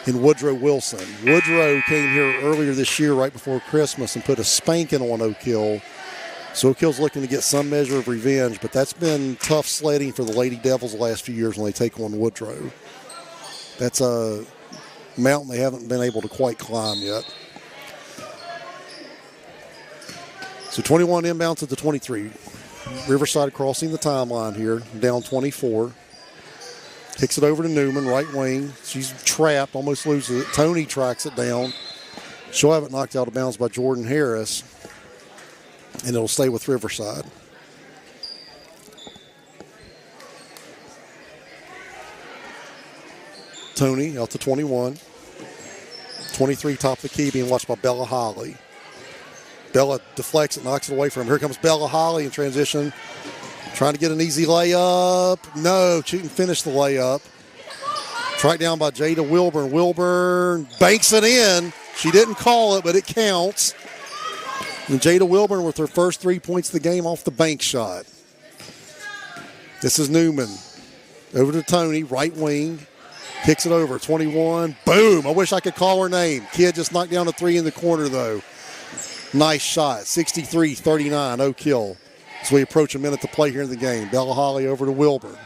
in Woodrow Wilson. Woodrow came here earlier this year right before Christmas and put a spanking on Oak Hill. So Oak Hill's looking to get some measure of revenge, but that's been tough sledding for the Lady Devils the last few years when they take on Woodrow. That's a mountain they haven't been able to quite climb yet. So 21 inbounds at the 23. Riverside crossing the timeline here, down 24. Kicks it over to Newman, right wing. She's trapped, almost loses it. Tony tracks it down. She'll have it knocked out of bounds by Jordan Harris, and it'll stay with Riverside. Tony out to 21. 23 top of the key, being watched by Bella Holly. Bella deflects it, knocks it away from him. Here comes Bella Holly in transition. Trying to get an easy layup. No, she didn't finish the layup. Tracked down by Jada Wilburn. Wilburn banks it in. She didn't call it, but it counts. And Jada Wilburn with her first 3 points of the game off the bank shot. This is Newman. Over to Tony, right wing. Kicks it over, 21. Boom! I wish I could call her name. Kid just knocked down a three in the corner, though. Nice shot. 63-39, Oak Hill. As we approach a minute to play here in the game. Bella Holly over to Wilburn.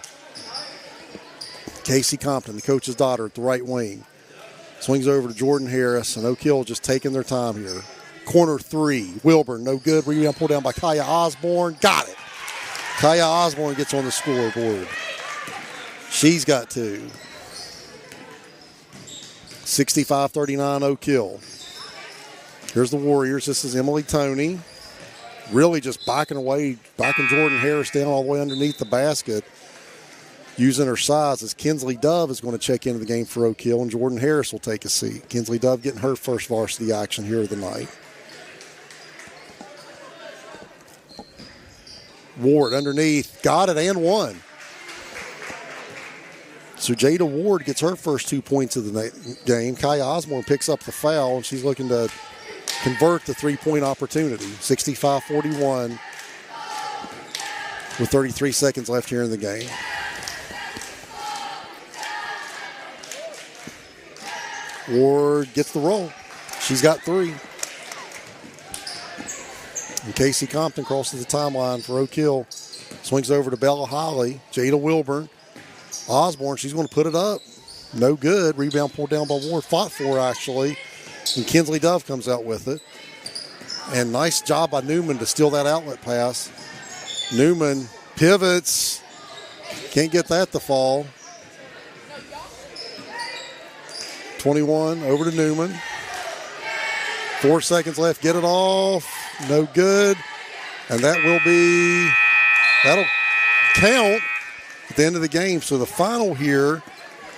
Casey Compton, the coach's daughter, at the right wing. Swings over to Jordan Harris, and Oak Hill just taking their time here. Corner three. Wilburn, no good. Rebound pulled down by Kaya Osborne. Got it. Kaya Osborne gets on the scoreboard. She's got two. 65-39 Oak Hill. Here's the Warriors. This is Emily Toney. Really just backing Jordan Harris down all the way underneath the basket. Using her size as Kinsley Dove is going to check into the game for Oak Hill, and Jordan Harris will take a seat. Kinsley Dove getting her first varsity action here of the night. Ward underneath. Got it and won. So Jada Ward gets her first 2 points of the game. Kaya Osborne picks up the foul, and she's looking to convert the three-point opportunity. 65-41 with 33 seconds left here in the game. Ward gets the roll. She's got three. And Casey Compton crosses the timeline for Oak Hill. Swings over to Bella Holly. Jada Wilburn. Osborne, she's going to put it up. No good. Rebound pulled down by Ward. Fought for, actually. And Kinsley Dove comes out with it. And nice job by Newman to steal that outlet pass. Newman pivots. Can't get that to fall. 21 over to Newman. 4 seconds left. Get it off. No good. And that'll count at the end of the game. So the final here,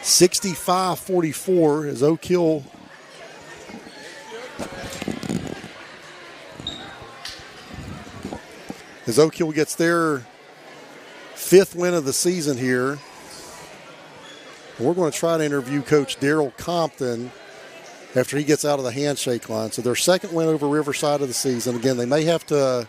65-44 is Oak Hill. As Oak Hill gets their fifth win of the season here. We're going to try to interview Coach Daryl Compton after he gets out of the handshake line. So their second win over Riverside of the season. Again, they may have to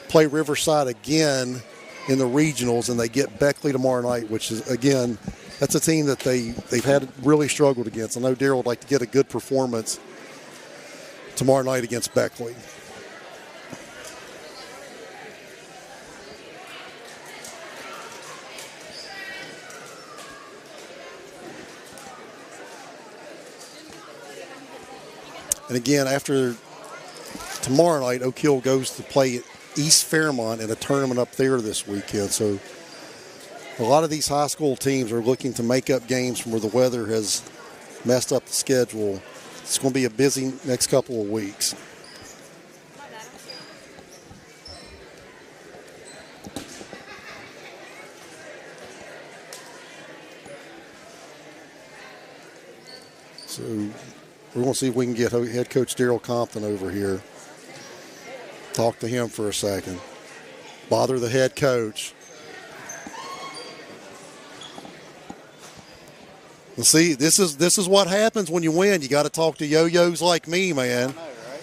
play Riverside again in the regionals, and they get Beckley tomorrow night, which is, again, that's a team that they've had really struggled against. I know Daryl would like to get a good performance tomorrow night against Beckley. And again, after tomorrow night, Oak Hill goes to play East Fairmont in a tournament up there this weekend. So a lot of these high school teams are looking to make up games from where the weather has messed up the schedule. It's going to be a busy next couple of weeks. So we're going to see if we can get head coach Daryl Compton over here. Talk to him for a second. Bother the head coach. And see, this is what happens when you win. You got to talk to yo-yos like me, man. I know, right?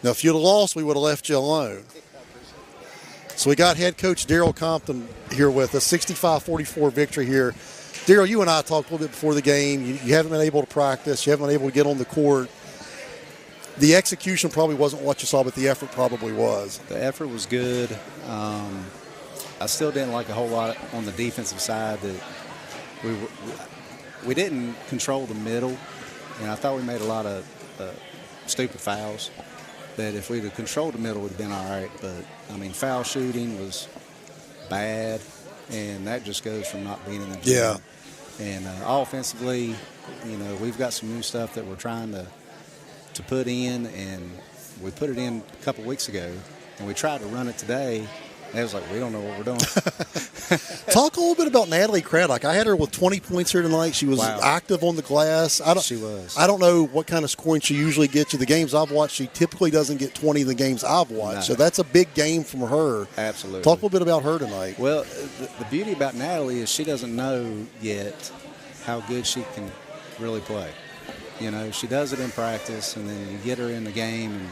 Now, if you'd have lost, we would have left you alone. So we got head coach Daryl Compton here with us. 65-44 victory here. Daryl, you and I talked a little bit before the game. You haven't been able to practice. You haven't been able to get on the court. The execution probably wasn't what you saw, but the effort probably was. The effort was good. I still didn't like a whole lot on the defensive side that we didn't control the middle, and I thought we made a lot of stupid fouls. That if we'd have controlled the middle, it would have been all right. But, I mean, foul shooting was bad, and that just goes from not being in the gym. Yeah. And offensively, you know, we've got some new stuff that we're trying to put in, and we put it in a couple weeks ago, and we tried to run it today. And it was like, we don't know what we're doing. Talk a little bit about Natalie Craddock. I had her with 20 points here tonight. She was active on the glass. She was. I don't know what kind of scoring she usually gets. In the games I've watched, she typically doesn't get 20 in the games I've watched. No. So that's a big game from her. Absolutely. Talk a little bit about her tonight. Well, the beauty about Natalie is she doesn't know yet how good she can really play. You know, she does it in practice, and then you get her in the game, and,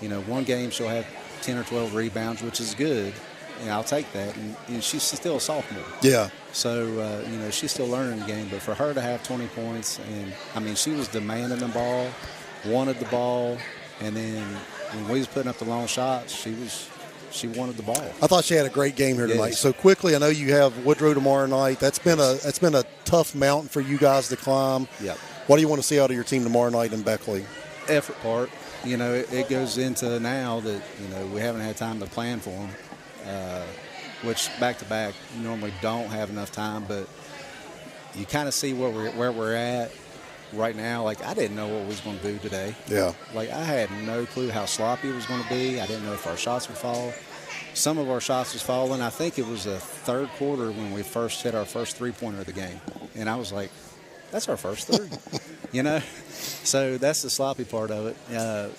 you know, one game she'll have 10 or 12 rebounds, which is good. And I'll take that. And she's still a sophomore. Yeah. So, you know, she's still learning the game. But for her to have 20 points, and, I mean, she was demanding the ball, wanted the ball, and then when we was putting up the long shots, she wanted the ball. I thought she had a great game here tonight. Yes. So quickly, I know you have Woodrow tomorrow night. That's been a tough mountain for you guys to climb. Yep. What do you want to see out of your team tomorrow night in Beckley? Effort part. You know, it goes into now that, you know, we haven't had time to plan for them. Which back-to-back you normally don't have enough time, but you kind of see where we're at right now. Like, I didn't know what we was going to do today. Yeah. Like, I had no clue how sloppy it was going to be. I didn't know if our shots would fall. Some of our shots was falling. I think it was the third quarter when we first hit our first three-pointer of the game. And I was like, that's our first three. You know? So that's the sloppy part of it.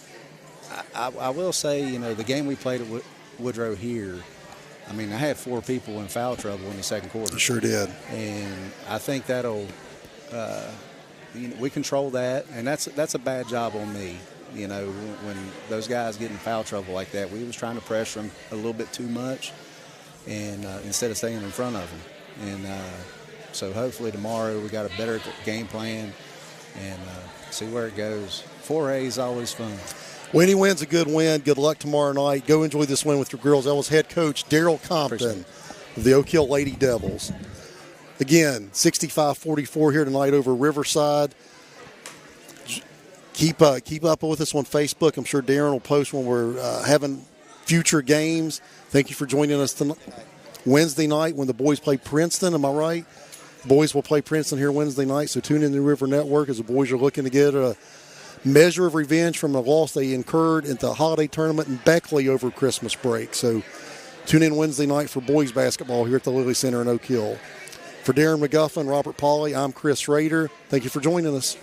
I will say, you know, the game we played at Woodrow here, I mean, I had 4 people in foul trouble in the second quarter. Sure did. And I think that'll, you know, we control that, and that's a bad job on me. You know, when those guys get in foul trouble like that, we was trying to pressure them a little bit too much, and instead of staying in front of them. And so hopefully tomorrow we got a better game plan and see where it goes. 4A is always fun. Winning win's a good win. Good luck tomorrow night. Go enjoy this win with your girls. That was head coach Daryl Compton of the Oak Hill Lady Devils. Again, 65-44 here tonight over Riverside. Keep up with us on Facebook. I'm sure Darren will post when we're having future games. Thank you for joining us tonight. Wednesday night when the boys play Princeton, am I right? The boys will play Princeton here Wednesday night, so tune in to the River Network as the boys are looking to get a measure of revenge from the loss they incurred at the holiday tournament in Beckley over Christmas break. So tune in Wednesday night for boys basketball here at the Lilly Center in Oak Hill. For Darren McGuffin, Robert Pauley, I'm Chris Rader. Thank you for joining us.